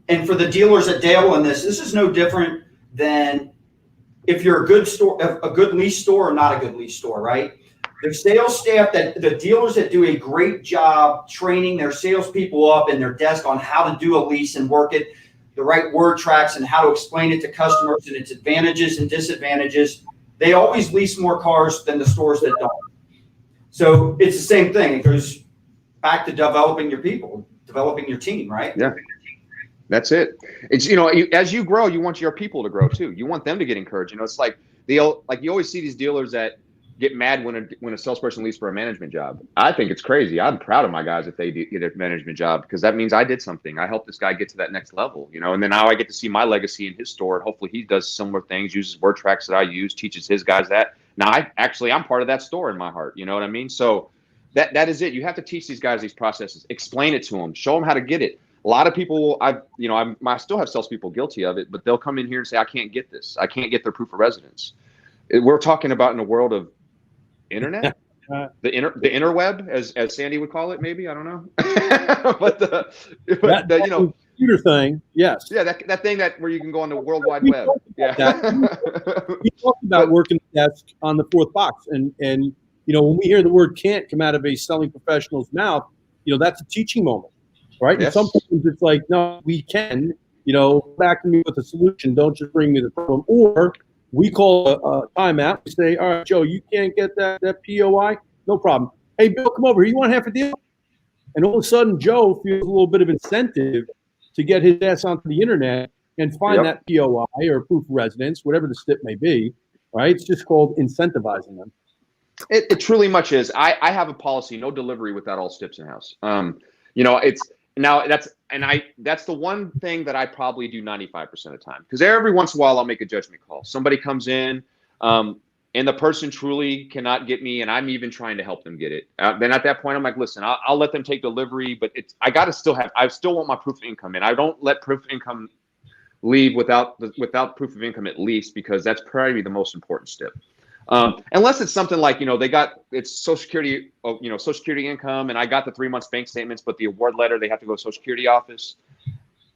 And for the dealers at Dale in this is no different than if you're a good store, a good lease store or not a good lease store, right? The sales staff, that the dealers that do a great job training their salespeople up in their desk on how to do a lease and work it, the right word tracks and how to explain it to customers and its advantages and disadvantages, they always lease more cars than the stores that don't. So it's the same thing. It goes back to developing your people, developing your team, right? Yeah. That's it. It's, as you grow, you want your people to grow too. You want them to get encouraged. It's like you always see these dealers that get mad when a salesperson leaves for a management job. I think it's crazy. I'm proud of my guys if they get a management job, because that means I did something. I helped this guy get to that next level, and then now I get to see my legacy in his store. And hopefully he does similar things, uses word tracks that I use, teaches his guys that. Now I'm part of that store in my heart. You know what I mean? So that is it. You have to teach these guys these processes, explain it to them, show them how to get it. A lot of people, I still have salespeople guilty of it, but they'll come in here and say, I can't get this. I can't get their proof of residence. We're talking about in a world of internet, the interweb, as Sandy would call it, maybe, I don't know. but the computer thing, yes. Yeah, that thing where you can go on the World Wide Web. Yeah. We talked about working the desk on the fourth box, and when we hear the word can't come out of a selling professional's mouth, that's a teaching moment. Right. Yes. And sometimes it's like, no, we can, back to me with a solution. Don't just bring me the problem. Or we call a timeout. We say, all right, Joe, you can't get that POI. No problem. Hey, Bill, come over here. You want half a deal? And all of a sudden, Joe feels a little bit of incentive to get his ass onto the internet and find that POI or proof of residence, whatever the stip may be. Right. It's just called incentivizing them. It truly much is. I have a policy, no delivery without all stips in house. That's the one thing that I probably do 95% of the time, because every once in a while I'll make a judgment call. Somebody comes in, and the person truly cannot get me, and I'm even trying to help them get it. Then at that point I'm like, listen, I'll let them take delivery, but I still want my proof of income, and I don't let proof of income leave without proof of income at least, because that's probably the most important step. Unless it's something like, it's Social Security, Social Security income, and I got the 3 months bank statements, but the award letter, they have to go to Social Security office.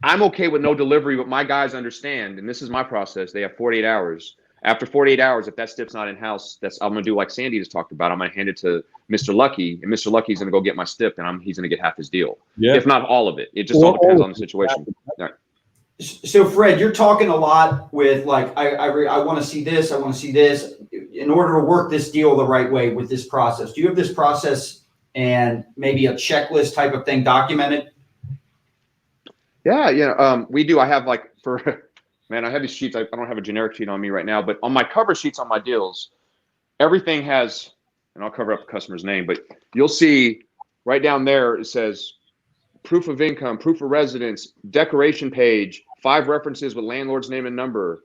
I'm okay with no delivery, but my guys understand, and this is my process. They have 48 hours. After 48 hours, if that stip's not in house, I'm going to do like Sandy just talked about. I'm going to hand it to Mr. Lucky, and Mr. Lucky's going to go get my stip, and he's going to get half his deal. Yeah. If not all of it. It just all depends on the situation. Right. So Fred, you're talking a lot with like, I want to see this. I want to see this in order to work this deal the right way with this process. Do you have this process and maybe a checklist type of thing documented? Yeah. We do. I have I have these sheets. I don't have a generic sheet on me right now, but on my cover sheets on my deals, everything has, and I'll cover up the customer's name, but you'll see right down there, it says proof of income, proof of residence, declaration page, 5 references with landlord's name and number.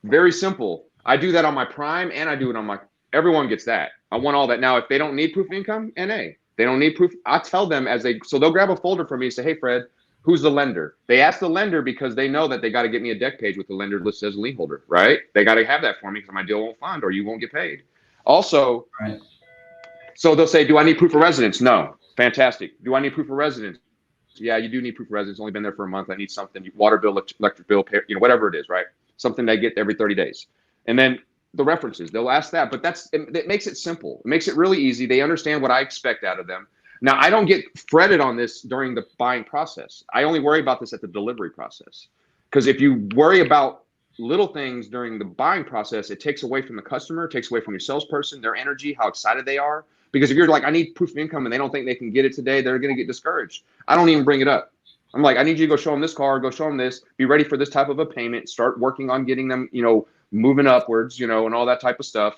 Very simple. I do that on my prime, and I do it on everyone gets that. I want all that. Now, if they don't need proof of income, NA. They don't need proof. I tell them so they'll grab a folder from me and say, hey, Fred, who's the lender? They ask the lender because they know that they got to get me a deck page with the lender listed as a lien holder, right? They got to have that for me because my deal won't fund or you won't get paid. Also, right. So they'll say, do I need proof of residence? No. Fantastic. Do I need proof of residence? Yeah, you do need proof of residence. Only been there for a month. I need something, water bill, electric bill, whatever it is, right? Something they get every 30 days. And then the references, they'll ask that, but it makes it simple. It makes it really easy. They understand what I expect out of them. Now, I don't get fretted on this during the buying process. I only worry about this at the delivery process. Because if you worry about little things during the buying process, it takes away from the customer, it takes away from your salesperson, their energy, how excited they are. Because if you're like, I need proof of income and they don't think they can get it today, they're going to get discouraged. I don't even bring it up. I'm like, I need you to go show them this car, go show them this, be ready for this type of a payment, start working on getting them, moving upwards, and all that type of stuff.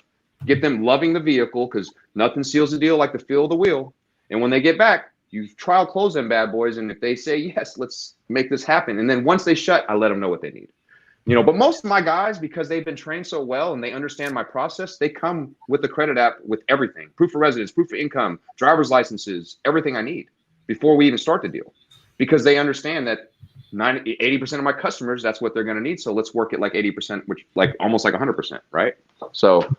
Get them loving the vehicle, because nothing seals the deal like the feel of the wheel. And when they get back, you trial close them bad boys. And if they say, yes, let's make this happen. And then once they shut, I let them know what they need. But most of my guys, because they've been trained so well and they understand my process, they come with the credit app with everything. Proof of residence, proof of income, driver's licenses, everything I need before we even start the deal. Because they understand that 80% of my customers, that's what they're going to need. So let's work at like 80%, which like almost like 100%, right? So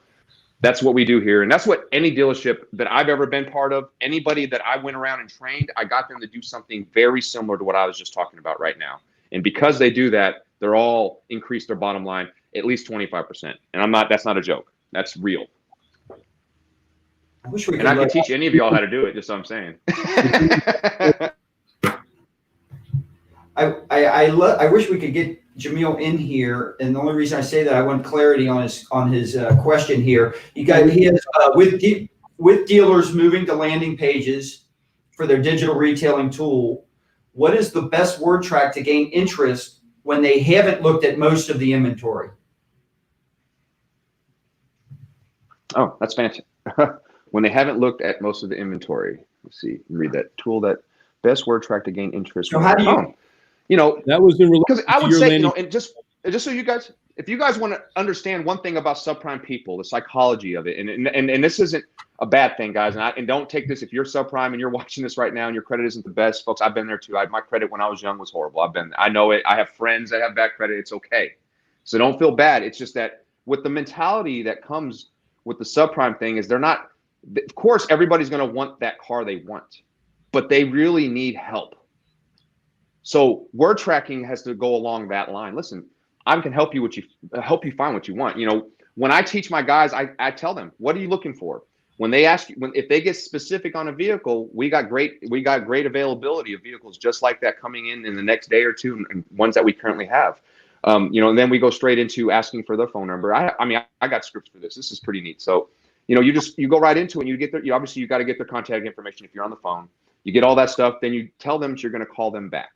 That's what we do here. And that's what any dealership that I've ever been part of, anybody that I went around and trained, I got them to do something very similar to what I was just talking about right now. And because they do that, they're all increase their bottom line at least 25%. And that's not a joke. That's real. I wish we could. And I can teach any of y'all how to do it, just so I'm saying. I wish we could get Jamil in here, and the only reason I say that, I want clarity on his question here. He has with dealers moving to landing pages for their digital retailing tool, what is the best word track to gain interest when they haven't looked at most of the inventory? Oh, that's fantastic. When they haven't looked at most of the inventory. Let's see, read that tool. That best word track to gain interest. So how do you? That was in relation because I would to your say, landing. and just so you guys, if you guys want to understand one thing about subprime people, the psychology of it, and this isn't a bad thing, guys, and don't take this if you're subprime and you're watching this right now and your credit isn't the best, folks. I've been there too. My credit when I was young was horrible. I know it. I have friends that have bad credit. It's okay, so don't feel bad. It's just that with the mentality that comes with the subprime thing is they're not. Of course, everybody's going to want that car they want, but they really need help. So word tracking has to go along that line. Listen, I can help you find what you want. When I teach my guys, I tell them, what are you looking for? When they ask you, if they get specific on a vehicle, we got great availability of vehicles just like that coming in the next day or two, and ones that we currently have. And then we go straight into asking for their phone number. I got scripts for this. This is pretty neat. So, you go right into it and you get obviously you got to get their contact information if you're on the phone. You get all that stuff, then you tell them that you're going to call them back.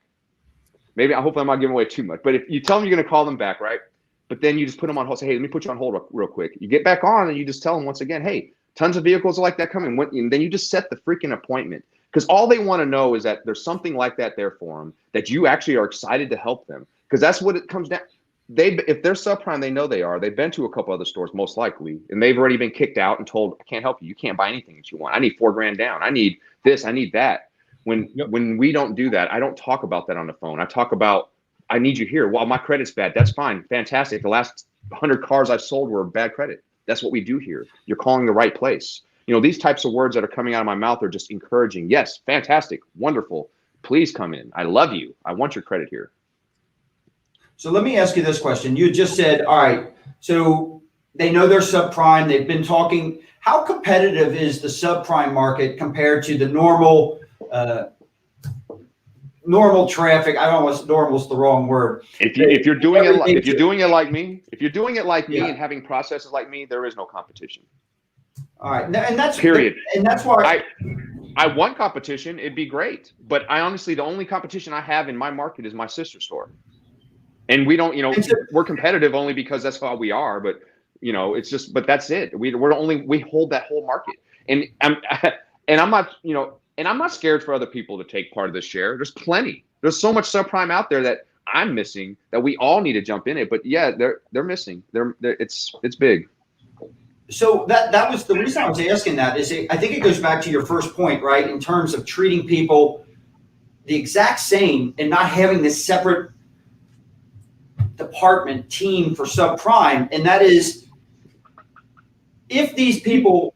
Maybe, hopefully I'm not giving away too much, but if you tell them you're going to call them back, right? But then you just put them on hold, say, hey, let me put you on hold real quick. You get back on and you just tell them once again, hey, tons of vehicles like that coming. And then you just set the freaking appointment, because all they want to know is that there's something like that there for them, that you actually are excited to help them, because that's what it comes down. If they're subprime, they know they are. They've been to a couple other stores most likely, and they've already been kicked out and told, I can't help you. You can't buy anything that you want. I need $4,000 down. I need this. I need that. When we don't do that, I don't talk about that on the phone. I talk about, I need you here. Well, my credit's bad. That's fine. Fantastic. The last 100 cars I've sold were bad credit. That's what we do here. You're calling the right place. These types of words that are coming out of my mouth are just encouraging. Yes, fantastic, wonderful. Please come in. I love you. I want your credit here. So let me ask you this question. You just said, all right, so they know they're subprime. They've been talking. How competitive is the subprime market compared to the normal traffic? I don't know, normal's the wrong word. If you're doing it like me and having processes like me, there is no competition. All right, and that's period. And that's why I want competition. It'd be great, but I honestly, the only competition I have in my market is my sister store, and we don't. We're competitive only because that's how we are. But it's just. But that's it. We hold that whole market, and I'm not. And I'm not scared for other people to take part of this share. There's plenty. There's so much subprime out there that I'm missing that we all need to jump in it. But yeah, they're missing. It's big. So that was the reason I was asking that. I think it goes back to your first point, right? In terms of treating people the exact same and not having this separate department team for subprime. And that is, if these people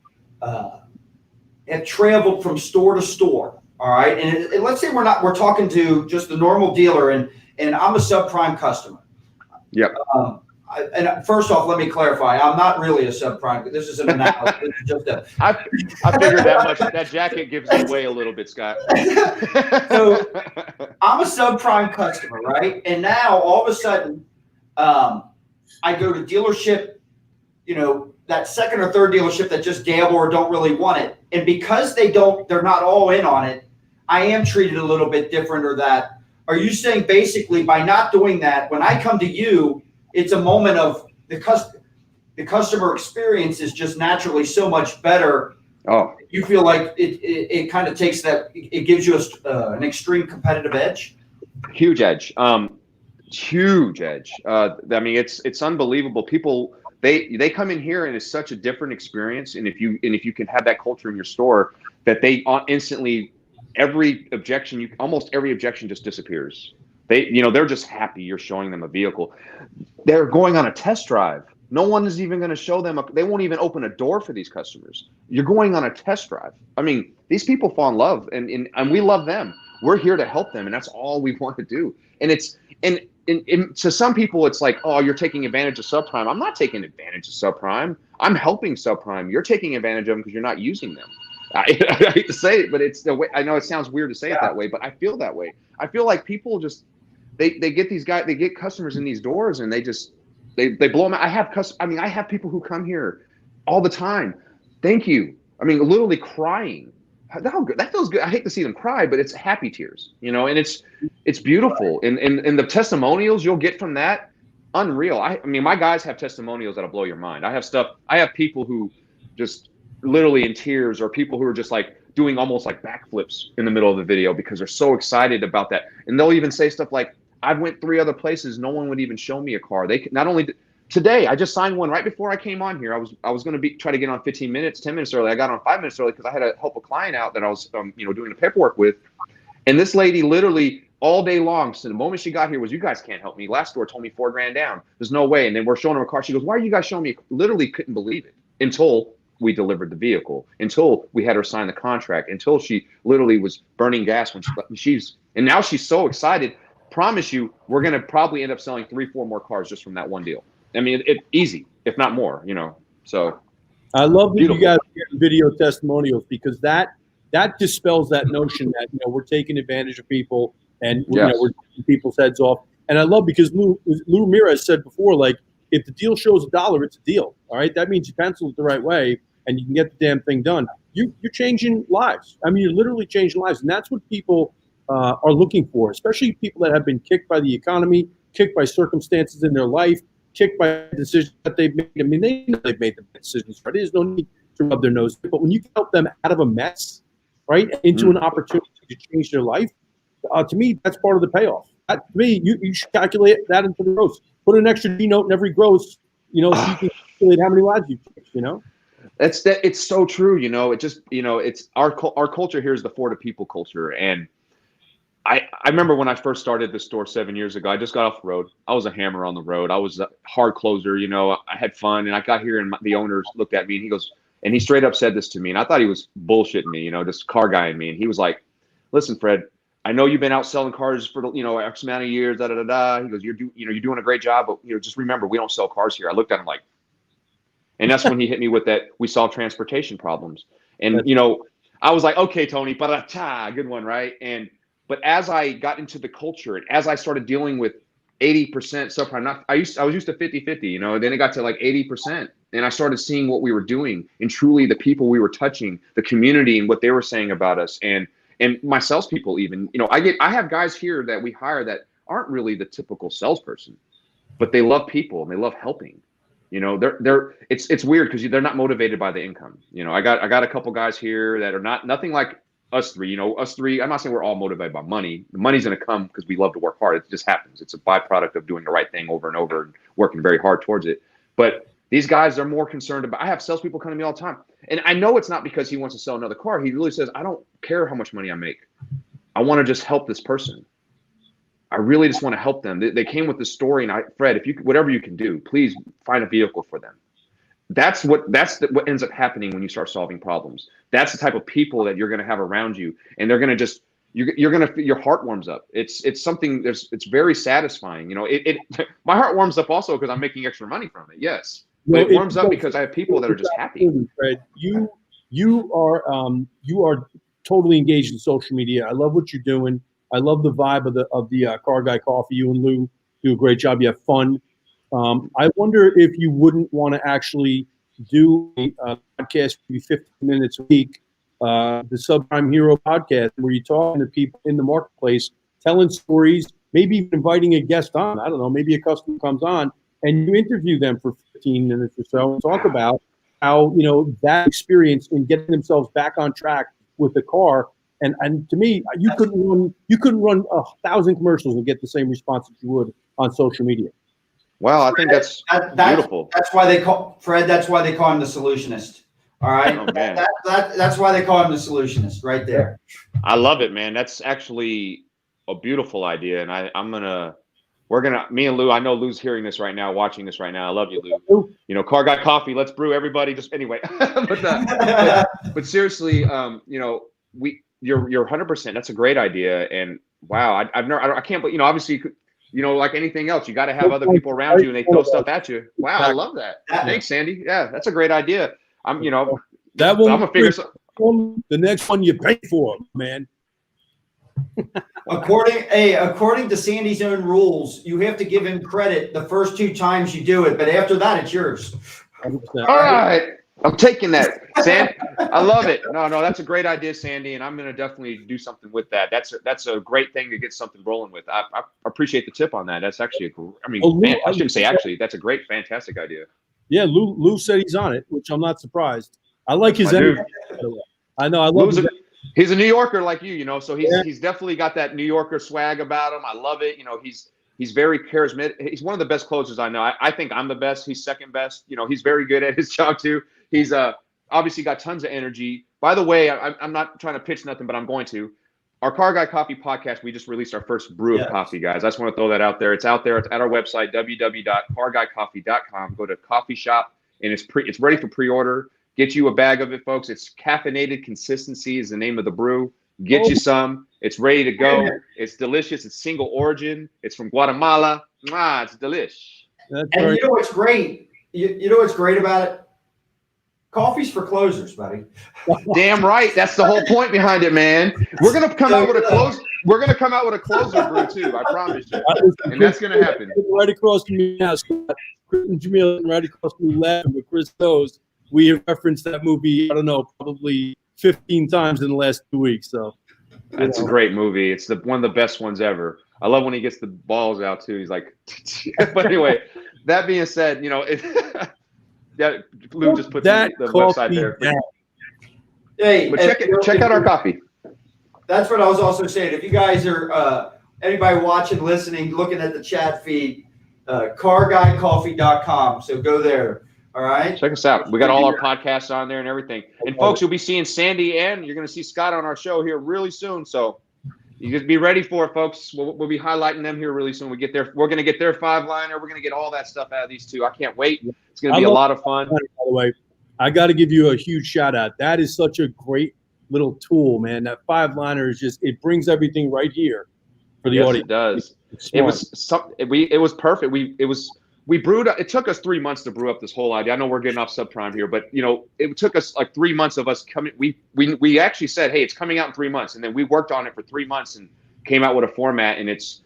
have traveled from store to store, all right, and let's say we're talking to just the normal dealer, and I'm a subprime customer. Yep. And first off, let me clarify. I'm not really a subprime. This is an analysis. This is just I figured that much. That jacket gives it away a little bit, Scott. So I'm a subprime customer, right? And now all of a sudden, I go to dealership, that second or third dealership that just dabble or don't really want it. And because they're not all in on it, I am treated a little bit different or that. Are you saying basically by not doing that, when I come to you, it's a moment of the customer experience is just naturally so much better. Oh, You feel like it kind of takes that, it gives you an extreme competitive edge? Huge edge. Huge edge. It's unbelievable. People, they come in here and it's such a different experience. And if you can have that culture in your store, that they instantly, almost every objection just disappears. They're just happy you're showing them a vehicle. They're going on a test drive. No one is even going to show them. They won't even open a door for these customers. You're going on a test drive. I mean, these people fall in love, and we love them. We're here to help them, and that's all we want to do. And it's and to some people, it's like, oh, you're taking advantage of subprime. I'm not taking advantage of subprime. I'm helping subprime. You're taking advantage of them because you're not using them. I hate to say it, but it's the way. I know it sounds weird to say it that way, but I feel that way. I feel like people just they get these guys, they get customers in these doors, and they blow them out. I have people who come here all the time. Thank you. I mean, literally crying. That feels good. I hate to see them cry, but it's happy tears, and it's beautiful. And the testimonials you'll get from that, unreal. I mean, my guys have testimonials that'll blow your mind. I have people who just literally in tears, or people who are just like doing almost like backflips in the middle of the video because they're so excited about that. And they'll even say stuff like, I went 3 other places, no one would even show me a car. They not only today, I just signed one right before I came on here. I was going to try to get on 10 minutes early. I got on 5 minutes early because I had to help a client out that I was doing the paperwork with. And this lady literally all day long, so the moment she got here was, you guys can't help me. Last store told me $4 grand down. There's no way. And then we're showing her a car. She goes, why are you guys showing me? Literally couldn't believe it until we delivered the vehicle, until we had her sign the contract, until she literally was burning gas and now she's so excited. Promise you, we're going to probably end up selling 3-4 more cars just from that one deal. I mean, it's easy, if not more, so. I love that beautiful. you guys get video testimonials, because that dispels that notion that, we're taking advantage of people and we're taking people's heads off. And I love, because Lou Ramirez said before, like, if the deal shows $1, it's a deal. All right. That means you pencil it the right way and you can get the damn thing done. You're changing lives. I mean, you're literally changing lives. And that's what people are looking for, especially people that have been kicked by the economy, kicked by circumstances in their life, kicked by decisions that they've made. I mean, they know they've made the decisions, right? There's no need to rub their nose. But when you can help them out of a mess, right, into an opportunity to change their life, to me, that's part of the payoff. To me, you should calculate that into the gross. Put an extra D note in every gross, so you can calculate how many lives you've changed, It's so true, It just, it's our culture here is the for the people culture. And I remember when I first started this store 7 years ago, I just got off the road. I was a hammer on the road. I was a hard closer, I had fun. And I got here and the owners looked at me and he goes, and he straight up said this to me. And I thought he was bullshitting me, this car guy in me. And he was like, listen, Fred, I know you've been out selling cars for, X amount of years, He goes, you're doing a great job, but, just remember, we don't sell cars here. I looked at him like, and that's when he hit me with that. We solve transportation problems. And, I was like, okay, Tony, good one. Right. But as I got into the culture and as I started dealing with 80% subprime, I was used to 50-50, then it got to like 80%. And I started seeing what we were doing and truly the people we were touching, the community and what they were saying about us. And my salespeople even, I have guys here that we hire that aren't really the typical salesperson, but they love people and they love helping. It's weird because they're not motivated by the income. I got a couple guys here that are nothing like us three. Us three, I'm not saying we're all motivated by money. The money's going to come because we love to work hard. It just happens. It's a byproduct of doing the right thing over and over and working very hard towards it. But these guys are more concerned about, I have salespeople come to me all the time. And I know it's not because he wants to sell another car. He really says, I don't care how much money I make. I want to just help this person. I really just want to help them. They came with this story, and Fred, whatever you can do, please find a vehicle for them. That's what ends up happening when you start solving problems. That's the type of people that you're going to have around you, and they're going to your heart warms up. It's something it's very satisfying. My heart warms up also because I'm making extra money from it. Yes. But it warms up because I have people that are just happy. Fred, you are totally engaged in social media. I love what you're doing. I love the vibe of the Car Guy Coffee. You and Lou do a great job. You have fun. I wonder if you wouldn't want to actually do a podcast, maybe 15 minutes a week, the Subprime Hero podcast, where you're talking to people in the marketplace, telling stories, maybe even inviting a guest on. I don't know, maybe a customer comes on and you interview them for 15 minutes or so and talk about how, that experience in getting themselves back on track with the car. And to me, you couldn't run 1,000 commercials and get the same response that you would on social media. Wow, I think that's beautiful. That's why they call Fred. That's why they call him the solutionist. All right. Oh, man. That's why they call him the solutionist, right there. I love it, man. That's actually a beautiful idea, and we're me and Lou, I know Lou's hearing this right now, watching this right now. I love you, Lou. You know, Car Guy Coffee, let's brew everybody. Just anyway, but seriously, you know, you're 100%. That's a great idea. And wow, I can't, but you know, obviously, you know, like anything else, you got to have other people around you and they throw stuff at you. Wow. I love that. Thanks, Sandy. Yeah, that's a great idea. I'm gonna figure the next one you pay for, man. According to Sandy's own rules, you have to give him credit the first 2 times you do it, but after that, it's yours. 100%. All right. I'm taking that, Sam. I love it. No, that's a great idea, Sandy, and I'm going to definitely do something with that. That's a great thing to get something rolling with. I appreciate the tip on that. That's actually I shouldn't say actually. That's a great, fantastic idea. Yeah, Lou said he's on it, which I'm not surprised. I like his energy. I know. I love his he's a New Yorker like you know, so he's definitely got that New Yorker swag about him. I love it. You know, he's very charismatic. He's one of the best closers I know. I think I'm the best. He's second best. You know, he's very good at his job too. He's obviously got tons of energy. By the way, I'm not trying to pitch nothing, but I'm going to. Our Car Guy Coffee podcast, we just released our first brew of coffee, guys. I just want to throw that out there. It's out there. It's at our website, www.carguycoffee.com. Go to coffee shop, and it's ready for pre-order. Get you a bag of it, folks. It's caffeinated consistency is the name of the brew. Get you some. It's ready to go. It's delicious. It's single origin. It's from Guatemala. It's delish. And you know what's great? You know what's great about it? Coffee's for closers, buddy. Damn right. That's the whole point behind it, man. We're gonna come out with a close. We're gonna come out with a closer brew too. I promise you. And that's gonna happen. Right across from me now, Scott. Chris and Jamil, right across from me, laughing. But Chris knows we have referenced that movie. I don't know, probably 15 times in the last 2 weeks. So that's a great movie. It's one of the best ones ever. I love when he gets the balls out too. He's like, but anyway. That being said, you know, Lou just put the website there. Hey, but check out our coffee. That's what I was also saying. If you guys are anybody watching, listening, looking at the chat feed, carguycoffee.com. So go there. All right. Check us out. We got all our podcasts on there and everything. And folks, you'll be seeing Sandy and you're going to see Scott on our show here really soon. So you just be ready for it, folks. We'll be highlighting them here really soon. We're going to get their 5-liner. We're going to get all that stuff out of these two. I can't wait. It's going to be a lot of fun. By the way, I got to give you a huge shout out. That is such a great little tool, man. That 5-liner is it brings everything right here for the audience. It does. It was perfect. We brewed. It took us 3 months to brew up this whole idea. I know we're getting off Subprime here, but you know, it took us like 3 months of us coming. We actually said, hey, it's coming out in 3 months, and then we worked on it for 3 months and came out with a format, and it's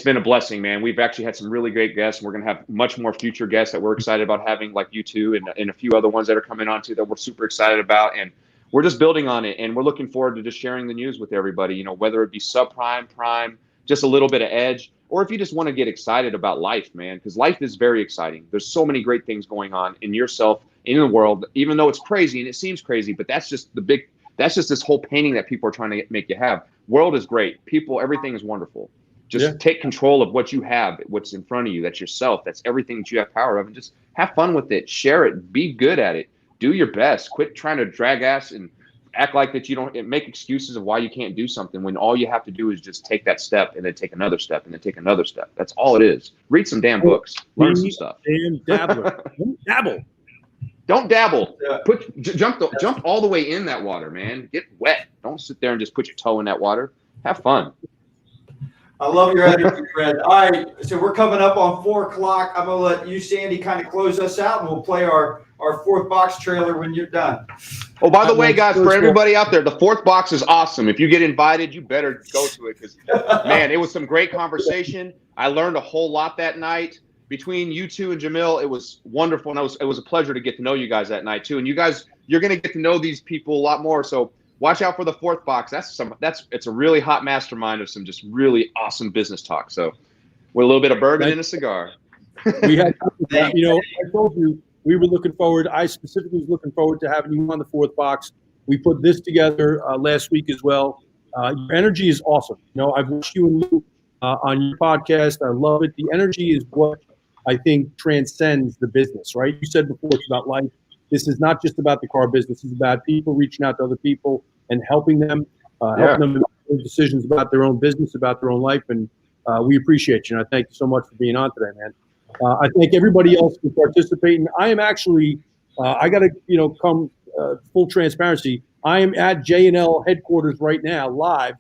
been a blessing, man. We've actually had some really great guests. And we're gonna have much more future guests that we're excited about having, like you two, and a few other ones that are coming on too that we're super excited about, and we're just building on it, and we're looking forward to just sharing the news with everybody. You know, whether it be Subprime, Prime, just a little bit of edge. Or if you just want to get excited about life, man, because life is very exciting. There's so many great things going on in yourself, in the world, even though it's crazy and it seems crazy, but that's just this whole painting that people are trying to make you have. World is great. People, everything is wonderful. Just take control of what you have, what's in front of you. That's yourself. That's everything that you have power of, and just have fun with it. Share it. Be good at it. Do your best. Quit trying to drag ass and act like that you don't make excuses of why you can't do something when all you have to do is just take that step and then take another step and then take another step. That's all it is. Read some damn books. Learn some stuff. Dabble. Don't dabble. Jump all the way in that water, man. Get wet. Don't sit there and just put your toe in that water. Have fun. I love your attitude, Fred. All right, so we're coming up on 4 o'clock. I'm gonna let you, Sandy, kind of close us out, and we'll play our 4th box trailer when you're done. Oh, by the way, guys, for everybody out there, the 4th box is awesome. If you get invited, you better go to it because, man, it was some great conversation. I learned a whole lot that night. Between you two and Jamil, it was wonderful, and it was a pleasure to get to know you guys that night too. And you guys, you're gonna get to know these people a lot more. So watch out for the 4th box. It's a really hot mastermind of some just really awesome business talk. So with a little bit of bourbon and a cigar. We had, you know, I told you we were looking forward. I specifically was looking forward to having you on the 4th box. We put this together last week as well. Your energy is awesome. You know, I've watched you and Lou on your podcast. I love it. The energy is what I think transcends the business, right? You said before it's about life. This is not just about the car business. It's about people reaching out to other people and helping them, helping them make decisions about their own business, about their own life. And we appreciate you, and I thank you so much for being on today, man. I thank everybody else for participating. I am actually, I got to, come full transparency. I am at J&L headquarters right now, live,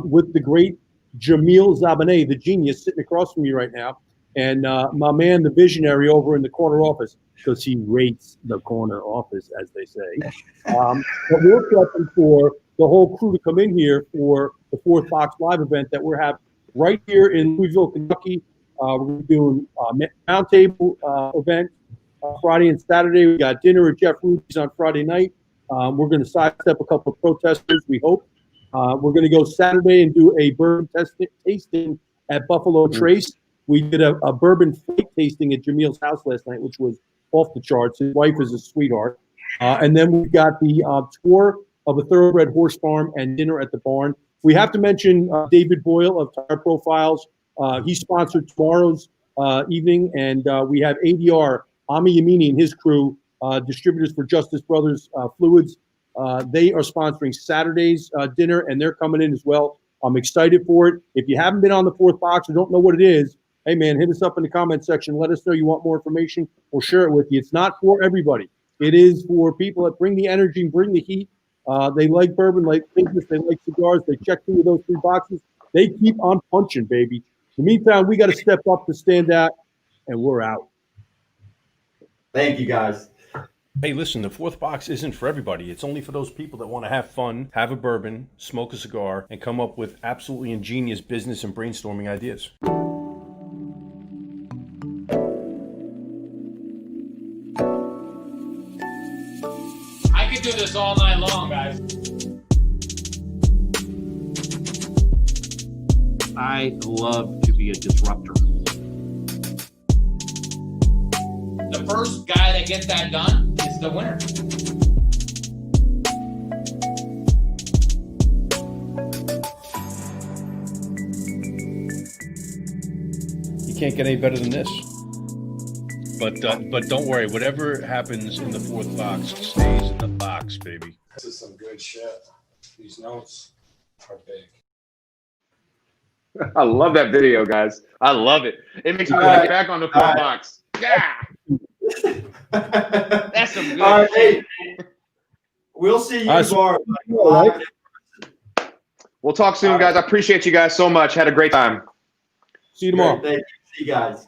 with the great Jamil Zabaneh, the genius, sitting across from me right now, and my man, the visionary, over in the corner office, because he rates the corner office, as they say. But we're prepping for the whole crew to come in here for the Fourth Box Live event that we're having right here in Louisville, Kentucky. We're doing a roundtable event Friday and Saturday. We got dinner at Jeff Ruby's on Friday night. We're going to sidestep a couple of protesters, we hope. We're going to go Saturday and do a bourbon tasting at Buffalo Trace. We did a bourbon flight tasting at Jamil's house last night, which was off the charts. His wife is a sweetheart. And then we've got the tour of a thoroughbred horse farm and dinner at the barn. We have to mention David Boyle of Tire Profiles. He sponsored tomorrow's evening, and we have ADR, Ami Yamini and his crew, distributors for Justice Brothers Fluids. They are sponsoring Saturday's dinner, and they're coming in as well. I'm excited for it. If you haven't been on the Fourth Box or don't know what it is, hey, man, hit us up in the comment section. Let us know you want more information. We'll share it with you. It's not for everybody. It is for people that bring the energy, bring the heat. They like bourbon, like business, they like cigars. They check through those 3 boxes. They keep on punching, baby. In the meantime, we got to step up to stand out, and we're out. Thank you, guys. Hey, listen, the Fourth Box isn't for everybody. It's only for those people that want to have fun, have a bourbon, smoke a cigar, and come up with absolutely ingenious business and brainstorming ideas. I could do this all night long, guys. I love to be a disruptor. The first guy that gets that done is the winner. You can't get any better than this. But don't worry, whatever happens in the Fourth Box stays in the box, baby. This is some good shit. These notes are big. I love that video, guys. I love it. It makes me like back on the Fourth Box. Yeah. That's some good shit. Hey, we'll see you tomorrow. We'll talk soon, guys. I appreciate you guys so much. Had a great time. See you tomorrow. Thank you. See you guys.